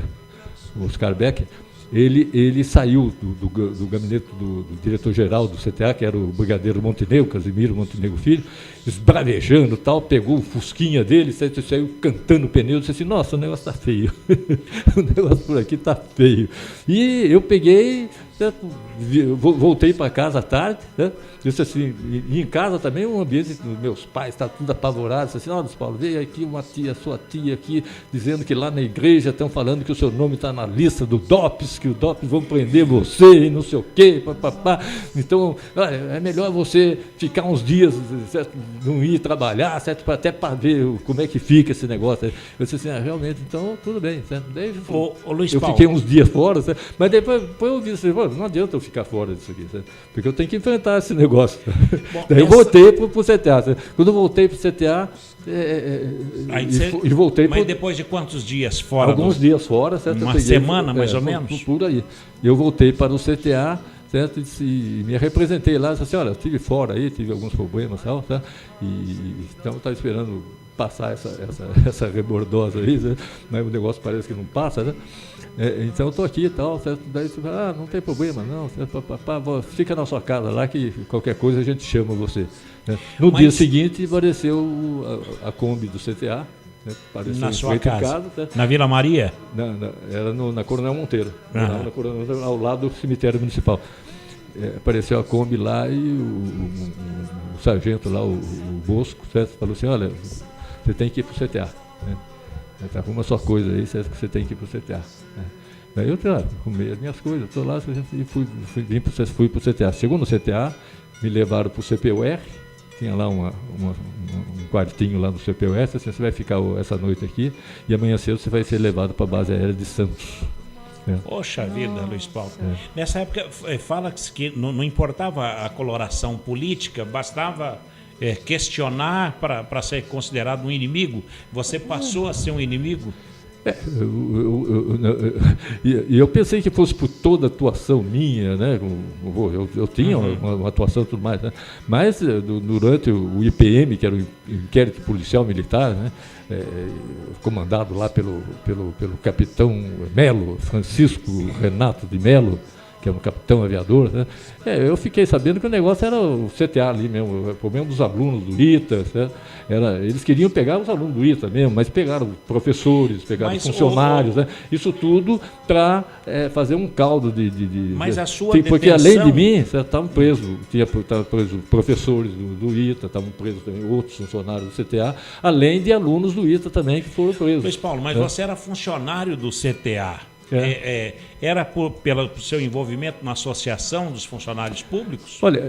o Oscar Becker, ele saiu do gabinete do diretor-geral do CTA, que era o brigadeiro Montenegro, Casimiro Montenegro Filho, esbravejando e tal, pegou o fusquinha dele, saiu cantando o pneu, disse assim, nossa, o negócio está feio, o negócio por aqui está feio. E eu peguei, certo? Voltei para casa à tarde, né? Disse assim, e em casa também um ambiente dos meus pais, está tudo apavorado, disse assim, olha, Paulo, veio aqui uma sua tia aqui, dizendo que lá na igreja estão falando que o seu nome está na lista do DOPS, que o DOPS vão prender você e não sei o quê, papapá. Então, olha, é melhor você ficar uns dias, certo? Não ir trabalhar, certo? Até para ver como é que fica esse negócio. Eu disse assim, realmente, então tudo bem, certo? Daí, Luiz eu Paulo, fiquei uns dias fora, certo? Mas depois eu vi assim, não adianta eu ficar fora disso aqui, certo? Porque eu tenho que enfrentar esse negócio. Bom, daí eu voltei para o CTA. Certo? Quando eu voltei para o CTA, e voltei. Mas depois de quantos dias fora? Alguns dias fora, certo? Uma semana, mais ou menos? Por aí. Eu voltei para o CTA, certo? E me representei lá, disse assim, olha, eu estive fora aí, tive alguns problemas, tal, tá? Então eu estava esperando passar essa rebordosa aí, né? Mas o negócio parece que não passa, né? Então eu estou aqui e tal, certo? Daí você fala, não tem problema, não, certo? Fica na sua casa lá que qualquer coisa a gente chama você. Né? No dia seguinte apareceu a Kombi do CTA, né? Na sua casa, na Vila Maria? Era na Coronel Monteiro, ao lado do cemitério municipal. Apareceu a Kombi lá e o sargento lá, o Bosco, certo? Falou assim, olha, você tem que ir para o CTA, né? Arruma sua coisa aí, certo? Que você tem que ir para o CTA. Né? Daí eu arrumei as minhas coisas, estou lá e fui para o CTA. Chegou no CTA, me levaram para o CPUR, tinha lá um quartinho lá no CPUS, assim, você vai ficar essa noite aqui e amanhã cedo você vai ser levado para a base aérea de Santos. Poxa vida, Luiz Paulo. Nessa época, fala-se que não importava a coloração política, bastava questionar para ser considerado um inimigo. Você passou a ser um inimigo? Eu pensei que fosse por toda a atuação minha, né? Eu tinha uma atuação e tudo mais, né? Mas durante o IPM, que era o Inquérito Policial Militar, né? Comandado lá pelo capitão Melo, Francisco Renato de Melo, que é um capitão aviador, né? Eu fiquei sabendo que o negócio era o CTA ali mesmo, o problema dos alunos do ITA, certo? Eles queriam pegar os alunos do ITA mesmo, mas pegaram professores, pegaram funcionários, né? Isso tudo para fazer um caldo de mas a sua porque além de mim, estavam presos, estavam presos professores do ITA, estavam presos também outros funcionários do CTA, além de alunos do ITA também que foram presos. Luiz Paulo, mas você era funcionário do CTA. Era pelo seu envolvimento na associação dos funcionários públicos? Olha,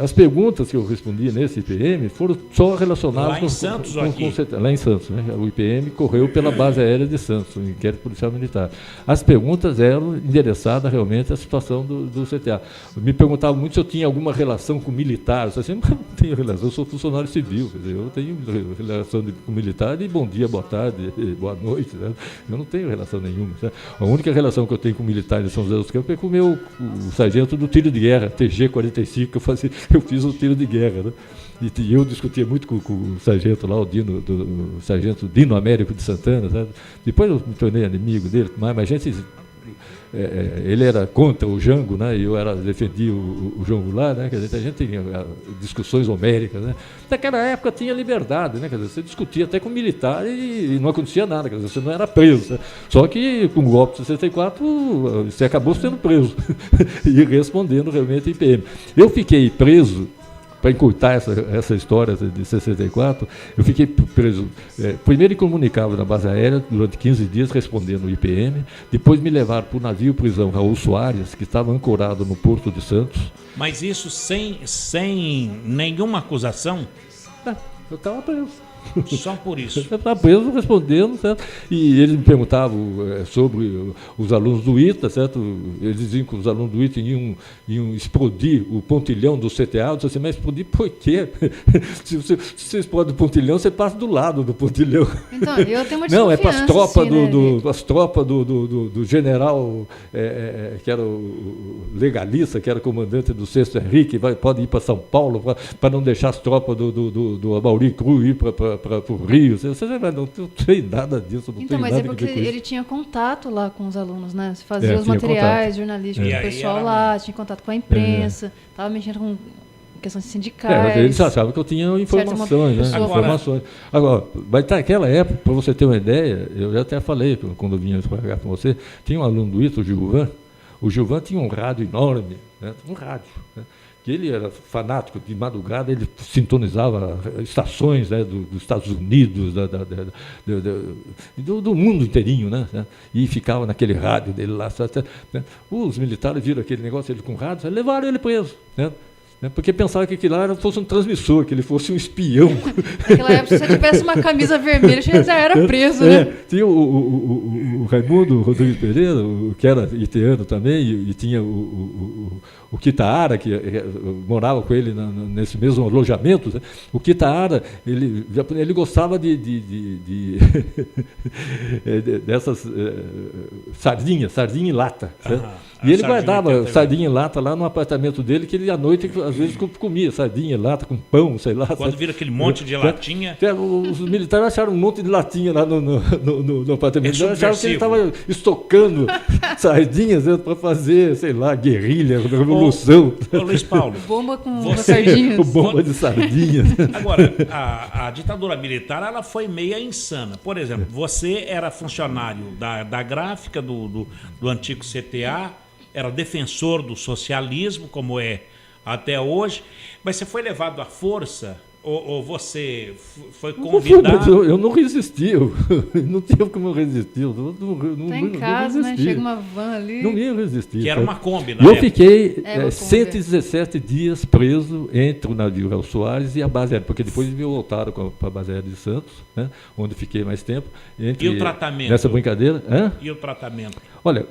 as perguntas que eu respondi nesse IPM foram só relacionadas lá em Santos ou aqui? Lá em Santos, né? O IPM correu pela base aérea de Santos, o Inquérito Policial Militar. As perguntas eram endereçadas realmente à situação do CTA. Me perguntavam muito se eu tinha alguma relação com militares. Eu não tenho relação, eu sou funcionário civil, quer dizer, eu tenho relação com militar de bom dia, boa tarde, boa noite, né? Eu não tenho relação nenhuma. Sabe? A única relação que eu tenho com militares de São José dos Campos é com o sargento do tiro de guerra, TG-45, que eu fiz o tiro de guerra. Né? E eu discutia muito com o sargento lá, o sargento Dino Américo de Santana. Sabe? Depois eu me tornei inimigo dele, mas a gente... ele era contra o Jango, né? E eu defendia o João Goulart, né? Quer dizer, a gente tinha discussões homéricas, né? Naquela época tinha liberdade, né? Quer dizer, você discutia até com militar e não acontecia nada, quer dizer, você não era preso, né? Só que com o golpe de 64 você acabou sendo preso e respondendo realmente em IPM. Eu fiquei preso. Para encurtar essa história de 64, eu fiquei preso, primeiro incomunicável na base aérea, durante 15 dias, respondendo o IPM, depois me levaram para o navio prisão Raul Soares, que estava ancorado no Porto de Santos. Mas isso sem nenhuma acusação? Eu estava preso. Só por isso. Eu estava preso respondendo, certo? E eles me perguntavam sobre os alunos do ITA, certo? Eles diziam que os alunos do ITA iam explodir o pontilhão do CTA. Eu disse assim, mas explodir por quê? Se você explode o pontilhão, você passa do lado do pontilhão. Então, eu tenho uma desconfiança. Não, é para as tropas assim, as tropas do general, que era o legalista, que era comandante do 6º Henrique, pode ir para São Paulo, para não deixar as tropas do Amaury Cruz ir para o Rio. Você não tem nada disso. Não então, tem mas nada é porque ele tinha contato lá com os alunos, né? Você fazia os materiais jornalísticos do pessoal lá, tinha contato com a imprensa, estava mexendo com questões sindicais. Eles achavam que eu tinha informações, né? Agora, mas naquela época, para você ter uma ideia, eu já até falei, quando eu vinha para cá com você, tinha um aluno do ITA, o Gilvan. O Gilvan tinha um rádio enorme, né? Um rádio, né? Que ele era fanático, de madrugada ele sintonizava estações, né, dos Estados Unidos, do mundo inteirinho, né, e ficava naquele rádio dele lá. Né. Os militares viram aquele negócio, ele com rádio, levaram ele preso, né, porque pensavam que aquilo lá fosse um transmissor, que ele fosse um espião. Naquela época, se você tivesse uma camisa vermelha, você já era preso, né? Tinha o Raimundo Rodrigues Pereira, que era itiano também, e tinha o Kitaara, que morava com ele nesse mesmo alojamento. Né? O Kitaara, ele gostava dessas sardinha em lata. E ele guardava sardinha em lata lá no apartamento dele, que ele à noite às vezes comia sardinha em lata com pão, sei lá. Quando vira aquele monte de latinha... Os militares acharam um monte de latinha lá no apartamento dele, acharam que ele estava estocando sardinhas para fazer, sei lá, guerrilha, revolução. Ô Luiz Paulo... Bomba com sardinhas. Bomba de sardinhas. Agora, a ditadura militar ela foi meia insana. Por exemplo, você era funcionário da gráfica do antigo CTA, era defensor do socialismo, como é até hoje, mas você foi levado à força Ou você foi convidado? Eu não resisti, não tinha como eu resistir. Tá em casa, né? Chega uma van ali. Não ia resistir. Que era uma Kombi, né? Eu fiquei 117 dias preso entre o navio Real Soares e a base aérea, porque depois me voltaram para a base aérea de Santos, né, onde fiquei mais tempo. E o tratamento? Nessa brincadeira. E o tratamento? Olha,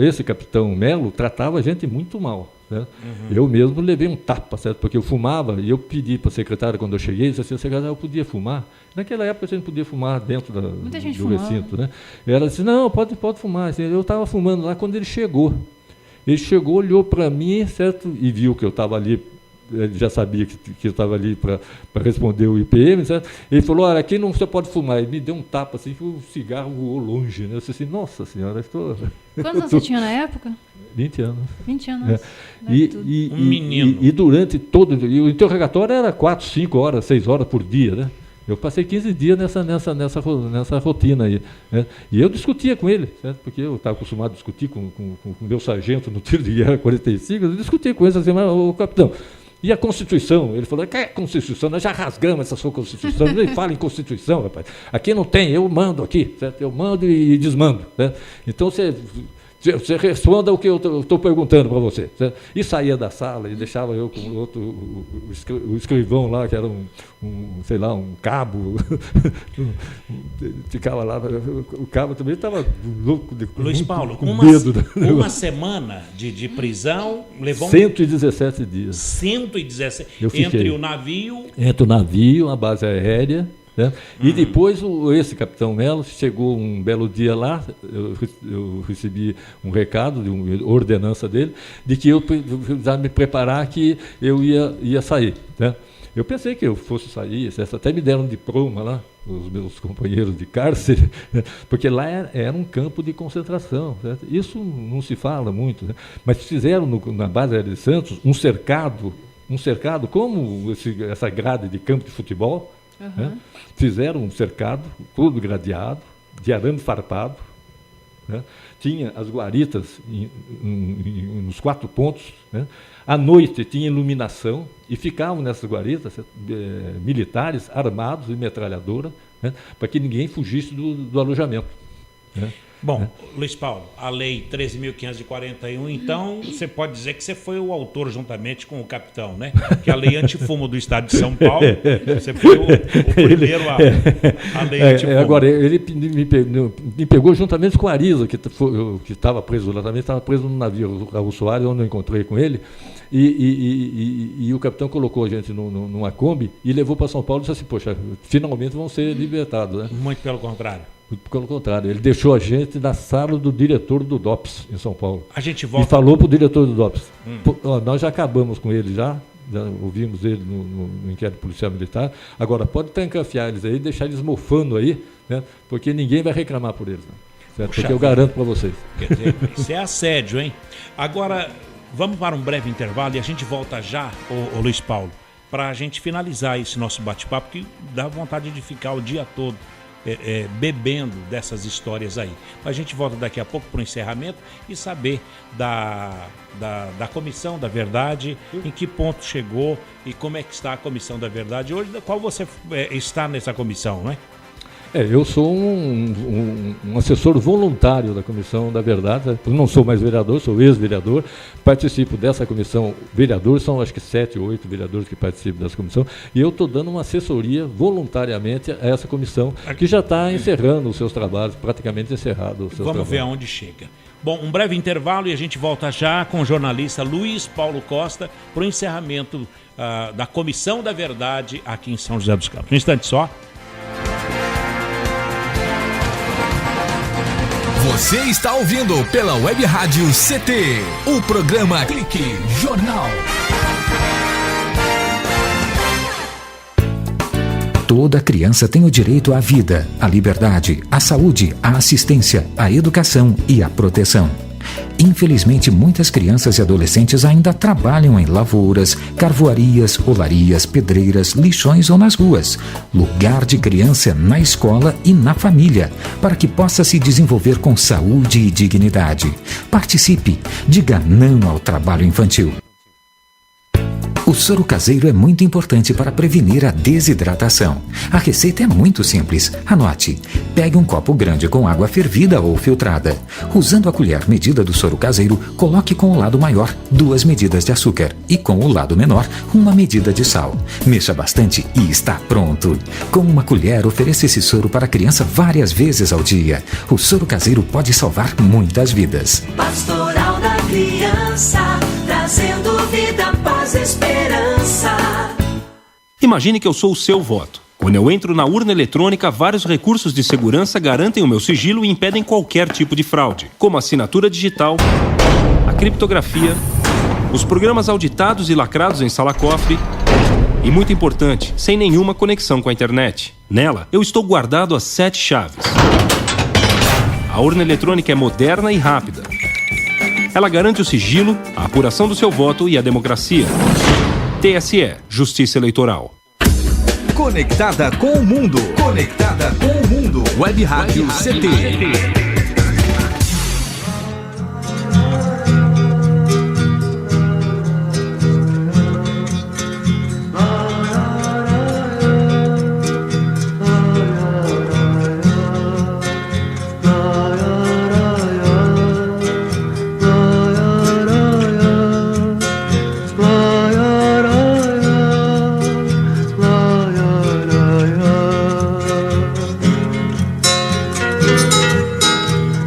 esse capitão Melo tratava a gente muito mal. Né? Eu mesmo levei um tapa, certo? Porque eu fumava e eu pedi para a secretária, quando eu cheguei, disse assim, secretária, eu podia fumar. Naquela época a gente podia fumar dentro do recinto. Né? E ela disse, não, pode fumar. Eu estava fumando lá quando ele chegou. Ele chegou, olhou para mim, certo? E viu que eu estava ali, ele já sabia que eu estava ali para responder o IPM, certo? Ele falou, olha, aqui não você pode fumar. Ele me deu um tapa, assim, que o cigarro voou longe. Né? Eu disse assim, nossa senhora, estou... Quantos anos você tinha na época? 20 anos. 20 anos. Um menino. E durante todo... E o interrogatório era 4, 5 horas, 6 horas por dia, né? Eu passei 15 dias nessa rotina aí. Né? E eu discutia com ele, certo? Porque eu estava acostumado a discutir com o meu sargento no tiro de guerra 45, eu discutia com ele assim, mas, ô capitão, e a Constituição? Ele falou, que é Constituição? Nós já rasgamos essa sua Constituição, nem fala em Constituição, rapaz. Aqui não tem, eu mando aqui, certo? Eu mando e desmando. Né? Então você responda o que eu estou perguntando para você. Certo? E saía da sala e deixava eu com o escrivão lá, que era sei lá, um cabo. Ficava lá, o cabo também estava louco de Luiz Paulo, com medo. Uma semana de prisão levou 117 dias. 117. Entre o navio. Entre o navio, a base aérea. Né? E depois esse capitão Melo chegou um belo dia lá, eu recebi um recado, de uma ordenança dele, de que eu precisava me preparar que eu ia sair. Né? Eu pensei que eu fosse sair, até me deram um diploma lá, os meus companheiros de cárcere, né? Porque lá era um campo de concentração. Certo? Isso não se fala muito, né? Mas fizeram na base aérea de Santos um cercado como essa grade de campo de futebol. Né? Fizeram um cercado, todo gradeado, de arame farpado. Né? Tinha as guaritas nos 4 pontos. Né? À noite tinha iluminação e ficavam nessas guaritas militares armados e metralhadora, né? Para que ninguém fugisse do alojamento. Né? Bom, Luiz Paulo, a Lei 13.541, então, você pode dizer que você foi o autor juntamente com o capitão, né? Que a Lei Antifumo do Estado de São Paulo, você foi o primeiro a Lei Antifumo. Agora, ele me pegou juntamente com a Arisa, que estava preso lá também, estava preso no navio Raul Soares, onde eu encontrei com ele, e o capitão colocou a gente numa Kombi e levou para São Paulo e disse assim, poxa, finalmente vão ser libertados. Né? Muito pelo contrário. Pelo contrário, ele deixou a gente na sala do diretor do DOPS em São Paulo. A gente volta. E falou para o diretor do DOPS. Nós já acabamos com ele, já ouvimos ele no inquérito policial militar. Agora, pode trancafiar eles aí e deixar eles mofando aí, né? Porque ninguém vai reclamar por eles. Né? Certo? Porque eu garanto para vocês. Quer dizer, isso é assédio, hein? Agora, vamos para um breve intervalo e a gente volta já, ô Luiz Paulo, para a gente finalizar esse nosso bate-papo, que dá vontade de ficar o dia todo bebendo dessas histórias aí. A gente volta daqui a pouco para o encerramento e saber da Comissão da Verdade, em que ponto chegou e como é que está a Comissão da Verdade hoje, da qual você está nessa comissão, não é? Eu sou um assessor voluntário da Comissão da Verdade. Eu não sou mais vereador, sou ex-vereador. Participo dessa comissão. Vereadores, são acho que 7 ou 8 vereadores que participam dessa comissão. E eu estou dando uma assessoria voluntariamente a essa comissão, que já está encerrando os seus trabalhos, praticamente encerrado os seus trabalhos. Vamos ver aonde chega. Bom, um breve intervalo e a gente volta já com o jornalista Luiz Paulo Costa para o encerramento da Comissão da Verdade aqui em São José dos Campos. Um instante só. Você está ouvindo pela Web Rádio CT, o programa Clique Jornal. Toda criança tem o direito à vida, à liberdade, à saúde, à assistência, à educação e à proteção. Infelizmente, muitas crianças e adolescentes ainda trabalham em lavouras, carvoarias, olarias, pedreiras, lixões ou nas ruas. Lugar de criança é na escola e na família, para que possa se desenvolver com saúde e dignidade. Participe, diga não ao trabalho infantil. O soro caseiro é muito importante para prevenir a desidratação. A receita é muito simples. Anote. Pegue um copo grande com água fervida ou filtrada. Usando a colher medida do soro caseiro, coloque com o lado maior 2 medidas de açúcar e com o lado menor 1 medida de sal. Mexa bastante e está pronto. Com uma colher, ofereça esse soro para a criança várias vezes ao dia. O soro caseiro pode salvar muitas vidas. Pastoral da Criança, trazendo vida, paz e esperança. Imagine que eu sou o seu voto. Quando eu entro na urna eletrônica, vários recursos de segurança garantem o meu sigilo e impedem qualquer tipo de fraude, como a assinatura digital, a criptografia, os programas auditados e lacrados em sala-cofre e, muito importante, sem nenhuma conexão com a internet. Nela, eu estou guardado a 7 chaves. A urna eletrônica é moderna e rápida. Ela garante o sigilo, a apuração do seu voto e a democracia. TSE, Justiça Eleitoral. Conectada com o mundo. Conectada com o mundo. Web Rádio CT.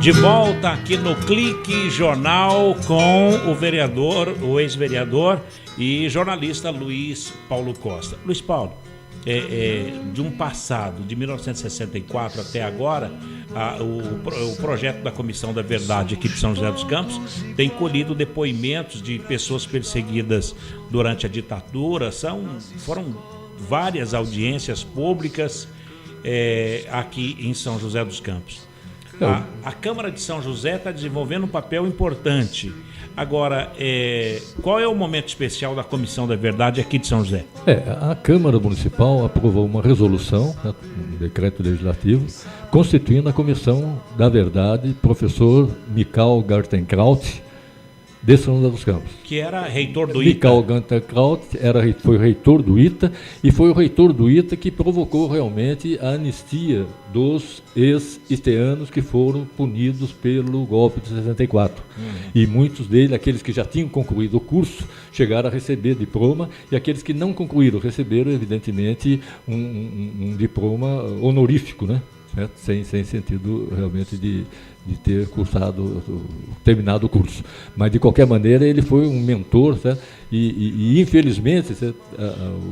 De volta aqui no Clique Jornal com o vereador, o ex-vereador e jornalista Luiz Paulo Costa. Luiz Paulo, de um passado, de 1964 até agora, o projeto da Comissão da Verdade aqui de São José dos Campos tem colhido depoimentos de pessoas perseguidas durante a ditadura. Foram várias audiências públicas aqui em São José dos Campos. A Câmara de São José está desenvolvendo um papel importante. Agora, qual é o momento especial da Comissão da Verdade aqui de São José? A Câmara Municipal aprovou uma resolução, um decreto legislativo, constituindo a Comissão da Verdade, professor Michael Gartenkraut, de São José dos Campos. Que era reitor do ITA. Michael Gartenkraut foi reitor do ITA, e foi o reitor do ITA que provocou realmente a anistia dos ex-iteanos que foram punidos pelo golpe de 64. E muitos deles, aqueles que já tinham concluído o curso, chegaram a receber diploma, e aqueles que não concluíram receberam, evidentemente, um diploma honorífico, né? Certo? Sem sentido realmente de ter terminado o curso. Mas, de qualquer maneira, ele foi um mentor, certo? E infelizmente,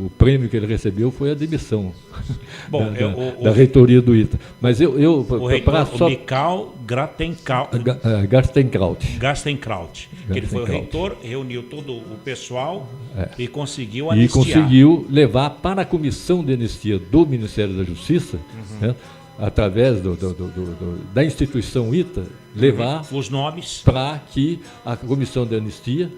o prêmio que ele recebeu foi a demissão da reitoria do ITA. Mas o Michael Gartenkraut, que ele foi o reitor, reuniu todo o pessoal e conseguiu anistiar. E conseguiu levar para a Comissão de Anistia do Ministério da Justiça, através da instituição ITA, levar os nomes para que a Comissão de Anistia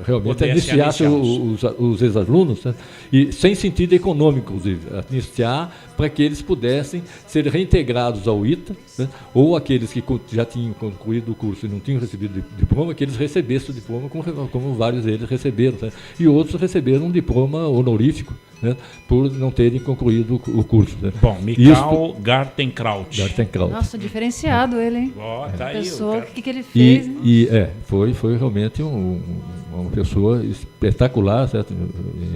realmente anistiasse os ex-alunos, né? E sem sentido econômico, inclusive, anistiar para que eles pudessem ser reintegrados ao ITA, né? Ou aqueles que já tinham concluído o curso e não tinham recebido diploma, que eles recebessem o diploma, como vários deles receberam, né? E outros receberam um diploma honorífico, né? Por não terem concluído o curso, né? Bom, Michael Gartenkraut. Nossa, diferenciado ele, hein? Tá pessoa, o que ele fez? Foi realmente uma pessoa espetacular, certo?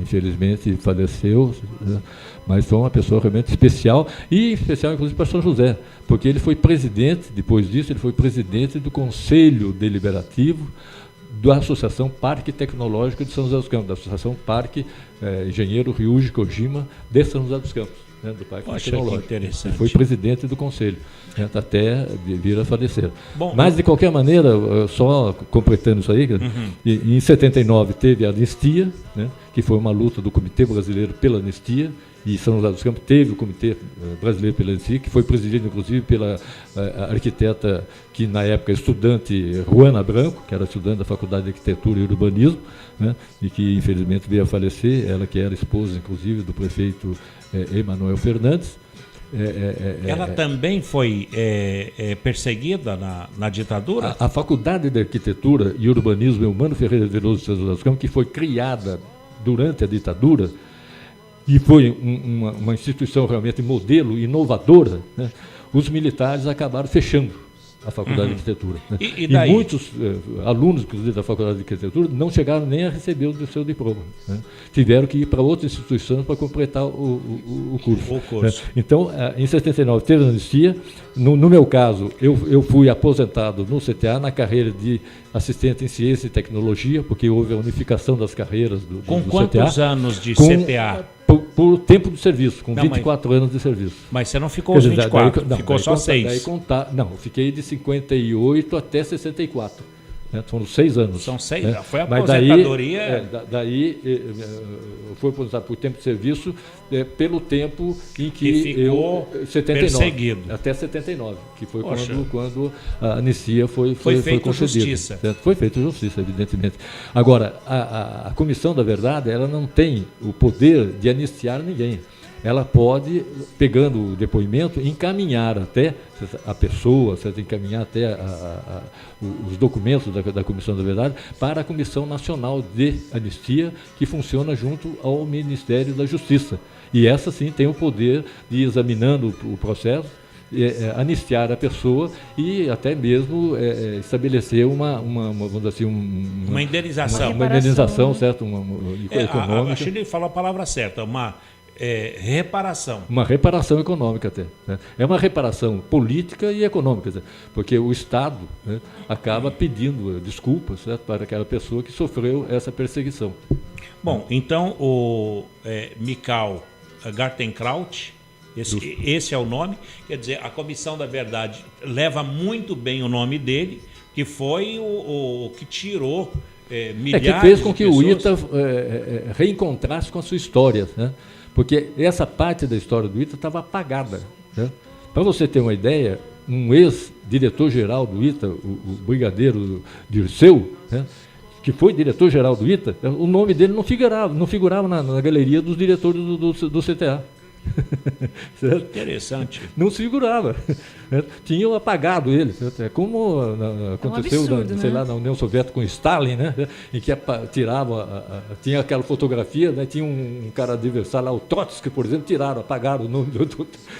Infelizmente faleceu, né? Mas foi uma pessoa realmente especial, e especial inclusive para São José, porque ele foi presidente, depois disso, ele foi presidente do Conselho Deliberativo da Associação Parque Tecnológico de São José dos Campos, da Associação Parque Engenheiro Ryuji Kojima de São José dos Campos, né, do Parque Tecnológico. Interessante. Ele foi presidente do Conselho, né, até vir a falecer. Mas, de qualquer maneira, só completando isso aí, em 79 teve a anistia, né, que foi uma luta do Comitê Brasileiro pela Anistia, e São José dos Campos teve o Comitê Brasileiro pela Anistia, que foi presidido, inclusive, pela arquiteta que, na época, estudante Juana Branco, que era estudante da Faculdade de Arquitetura e Urbanismo, né, e que, infelizmente, veio a falecer, ela que era esposa, inclusive, do prefeito Emanuel Fernandes. Ela também foi perseguida na ditadura? A Faculdade de Arquitetura e Urbanismo Eumano Ferreira Veloso de César das Campos, que foi criada durante a ditadura e foi uma instituição realmente modelo, inovadora, né? Os militares acabaram fechando a Faculdade de Arquitetura. Né? E muitos alunos, inclusive, da Faculdade de Arquitetura não chegaram nem a receber o seu diploma. Né? Tiveram que ir para outras instituições para completar o curso. Né? Então, em 79, teve anistia. No meu caso, eu fui aposentado no CTA na carreira de assistente em ciência e tecnologia, porque houve a unificação das carreiras do CTA. Com quantos anos de CTA? Por tempo de serviço, com 24 anos de serviço. Mas você não ficou os 24, ficou só 6. Não, eu fiquei de 58 até 64. Né? Foram 6 anos. São 6, né? Foi a aposentadoria. Daí eu fui aposentado por tempo de serviço pelo tempo em que eu 79, perseguido. Até 79, que foi quando a anistia foi concedida. Justiça. Certo? Foi feita justiça, evidentemente. Agora, a Comissão da Verdade, ela não tem o poder de anistiar ninguém. Ela pode, pegando o depoimento, encaminhar até a pessoa, encaminhar até os documentos da Comissão da Verdade para a Comissão Nacional de Anistia, que funciona junto ao Ministério da Justiça. E essa sim tem o poder de, examinando o processo, anistiar a pessoa e até mesmo estabelecer vamos dizer assim, uma indenização. Uma indenização, certo? Econômica. A Chile falou a palavra certa, reparação. Uma reparação econômica até. Né? É uma reparação política e econômica, porque o Estado, né, acaba pedindo desculpas, certo, para aquela pessoa que sofreu essa perseguição. Bom, então o Mikal Gartenkraut, esse é o nome, quer dizer, a Comissão da Verdade leva muito bem o nome dele, que foi o que tirou milhares que fez com de que pessoas. O ITA reencontrasse com a sua história, né? Porque essa parte da história do ITA estava apagada. Né? Para você ter uma ideia, um ex-diretor-geral do ITA, o brigadeiro Dirceu, né, que foi diretor-geral do ITA, o nome dele não figurava na galeria dos diretores do CTA. Certo? Interessante. Não se figurava. Tinham apagado ele. É como aconteceu absurdo, lá, na União Soviética com Stalin, né? Em que tinha aquela fotografia, né? Tinha um cara adversário lá, o Trotsky, por exemplo, apagaram o nome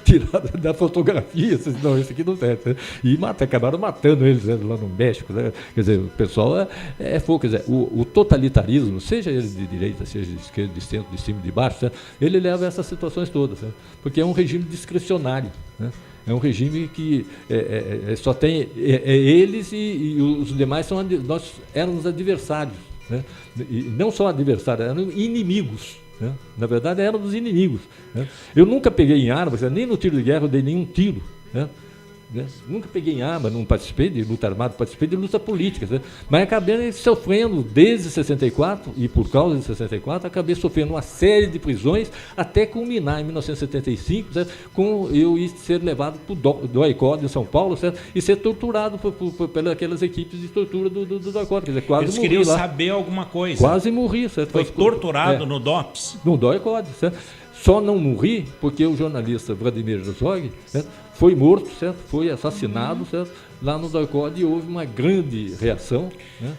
tiraram da fotografia. Não, esse aqui não tem. E acabaram matando eles, né? Lá no México. Né? Quer dizer, o pessoal é fogo. Quer dizer, o totalitarismo, seja ele de direita, seja de esquerda, de centro, de cima, de baixo, né? Ele leva a essas situações todas. Né? Porque é um regime discricionário. Né? É um regime que só tem eles e os demais nós éramos adversários. Né? E não só adversários, eram inimigos. Né? Na verdade, éramos inimigos. Né? Eu nunca peguei em arma, nem no tiro de guerra eu dei nenhum tiro. Né? Nunca peguei em arma, não participei de luta armada, participei de luta política, né? Mas acabei sofrendo desde 64, e por causa de 64, acabei sofrendo uma série de prisões, até culminar em 1975, certo? Com eu ser levado para o DOI-CODE em São Paulo, certo? E ser torturado pelas equipes de tortura do DOI-CODE. Quer dizer, quase eles morri queriam lá. Saber alguma coisa. Quase morri, certo? Foi torturado no DOPS? No DOI-CODE, certo? Só não morri porque o jornalista Vladimir Herzog, certo, foi morto, certo, foi assassinado, certo, lá no DOI-CODE, e houve uma grande reação, né,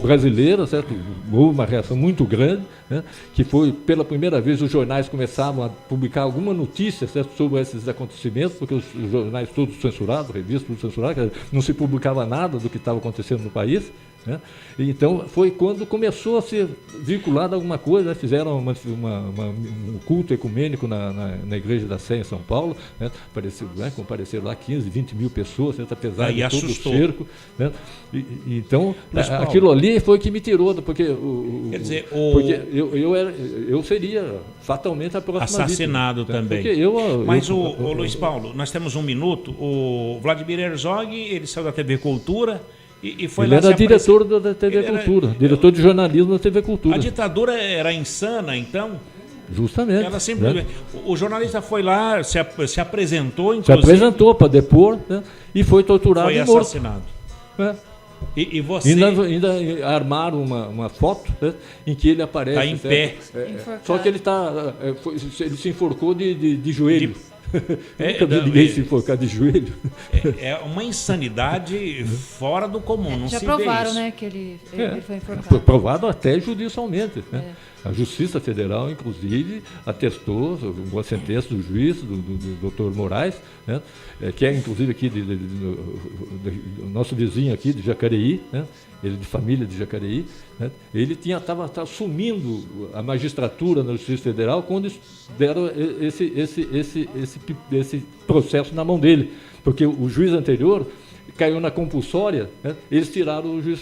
brasileira, certo? Houve uma reação muito grande, né, que foi, pela primeira vez, os jornais começavam a publicar alguma notícia, certo, sobre esses acontecimentos, porque os jornais todos censurados, revistas todos censurados, não se publicava nada do que estava acontecendo no país. Né? Então, foi quando começou a ser vinculada alguma coisa, né? Fizeram um culto ecumênico na Igreja da Sé, em São Paulo, né? Compareceram lá 15, 20 mil pessoas, né? Apesar de todo o cerco. Né? Então, aquilo ali foi que me tirou, porque, quer dizer, porque eu seria fatalmente a próxima assassinado vítima, também. Mas o Luiz Paulo, nós temos um minuto, o Vladimir Herzog, ele saiu da TV Cultura, e foi ele era diretor da TV Cultura, diretor de jornalismo da TV Cultura. A ditadura era insana, então? Justamente. Ela simplesmente, o jornalista foi lá, se apresentou, inclusive. Se apresentou para depor, né, e foi torturado e morto. Foi assassinado. E você... Ainda armaram uma foto, né, em que ele aparece... Está em pé. Só que ele se enforcou de joelho. Nunca vi ninguém se enforcar de joelho. É uma insanidade fora do comum, não já se vê provaram, isso. Né, que ele foi enforcado. Provado até judicialmente, né? A Justiça Federal, inclusive, atestou uma sentença do juiz, do Dr. Moraes, né? Que é, inclusive, aqui do nosso vizinho aqui, de Jacareí, né? Ele de família de Jacareí, né? Ele estava assumindo a magistratura na Justiça Federal quando deram esse processo na mão dele, porque o juiz anterior caiu na compulsória, né? Eles tiraram o juiz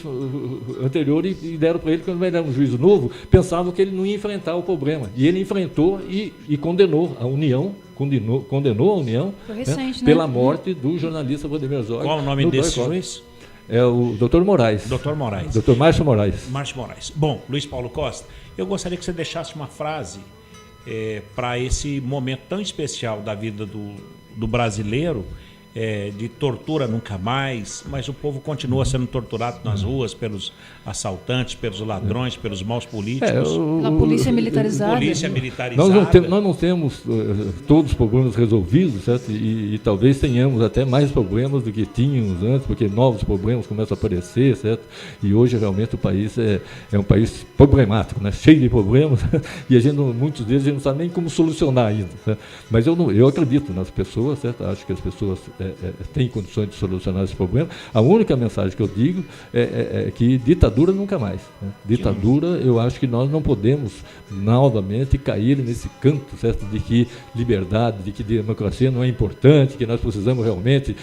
anterior e deram para ele, quando ele era um juiz novo, pensavam que ele não ia enfrentar o problema. E ele enfrentou e condenou a União, condenou a União, recente, né? Pela morte do jornalista Vladimir Herzog. Qual o nome desse juiz? É o Dr. Moraes. Dr. Moraes. Dr. Márcio Moraes. Márcio Moraes. Bom, Luiz Paulo Costa, eu gostaria que você deixasse uma frase para esse momento tão especial da vida do brasileiro, de tortura nunca mais, mas o povo continua sendo torturado nas ruas pelos assaltantes, pelos ladrões, pelos maus políticos. A polícia militarizada. Nós não temos todos os problemas resolvidos, certo? E talvez tenhamos até mais problemas do que tínhamos antes, porque novos problemas começam a aparecer, certo? E hoje realmente o país é um país problemático, né? Cheio de problemas, e muitos deles a gente não sabe nem como solucionar ainda, certo? Mas eu acredito nas pessoas, certo? Acho que as pessoas têm condições de solucionar esse problema. A única mensagem que eu digo é que ditadura nunca mais, né? Ditadura, eu acho que nós não podemos novamente cair nesse canto, certo? De que liberdade, de que democracia não é importante, que nós precisamos realmente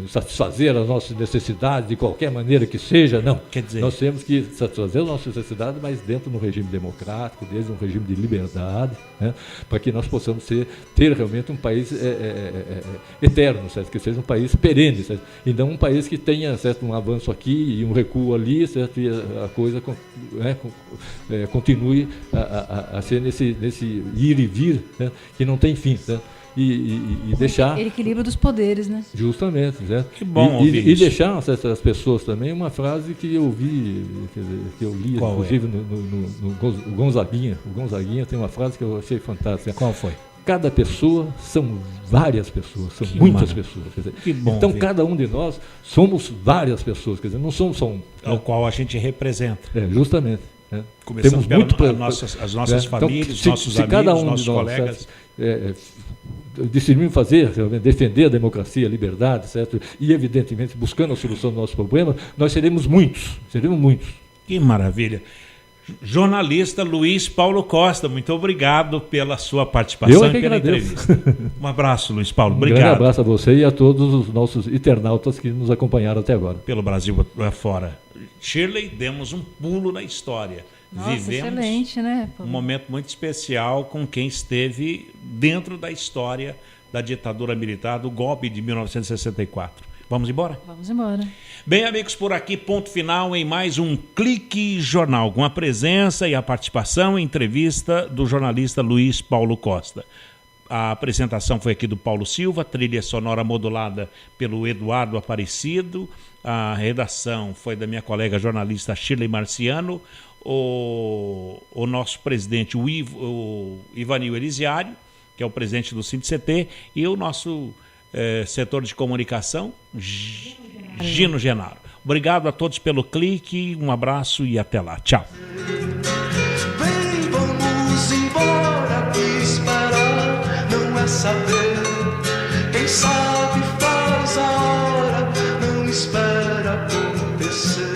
satisfazer as nossas necessidades de qualquer maneira que seja. Não, quer dizer, nós temos que satisfazer as nossas necessidades, mas dentro de um regime democrático, dentro de um regime de liberdade, né? Para que nós possamos ter realmente um país eterno, certo? Que seja um país perene, certo? E não um país que tenha, certo, um avanço aqui e um recuo ali, certo? E a coisa continue a ser nesse ir e vir, né? Que não tem fim, certo? E deixar... O equilíbrio dos poderes, né? Justamente, certo? Que bom e deixar essas pessoas também uma frase que eu vi, que eu li, qual inclusive no Gonzaguinha. O Gonzaguinha tem uma frase que eu achei fantástica. Qual foi? Cada pessoa são várias pessoas, são muitas pessoas. Quer dizer, que bom, então, cada um de nós somos várias pessoas, quer dizer, não somos só um. Ao qual a gente representa. Justamente. Né? Começamos as nossas famílias, então, nossos amigos, cada um nossos de nós, colegas. Decidimos defender a democracia, a liberdade, certo? E, evidentemente, buscando a solução do nosso problema, nós seremos muitos. Que maravilha. Jornalista Luiz Paulo Costa, muito obrigado pela sua participação e pela entrevista. Um abraço, Luiz Paulo. Obrigado. Um grande abraço a você e a todos os nossos internautas que nos acompanharam até agora. Pelo Brasil afora. Shirley, demos um pulo na história. Nossa, vivemos excelente, né? Um momento muito especial com quem esteve dentro da história da ditadura militar, do golpe de 1964. Vamos embora? Vamos embora. Bem, amigos, por aqui, ponto final em mais um Clique Jornal, com a presença e a participação em entrevista do jornalista Luiz Paulo Costa. A apresentação foi aqui do Paulo Silva, trilha sonora modulada pelo Eduardo Aparecido, a redação foi da minha colega jornalista Shirley Marciano, o nosso presidente, o Ivanil Elisiário, que é o presidente do SINDICT, e o nosso setor de comunicação, Gino Genaro. Obrigado a todos pelo clique, um abraço e até lá. Tchau. Vem, vamos embora, esperar não é saber. Quem sabe faz a hora, não espera acontecer.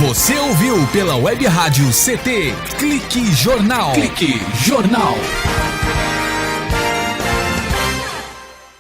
Você ouviu pela Web Rádio CT Clique Jornal. Clique Jornal.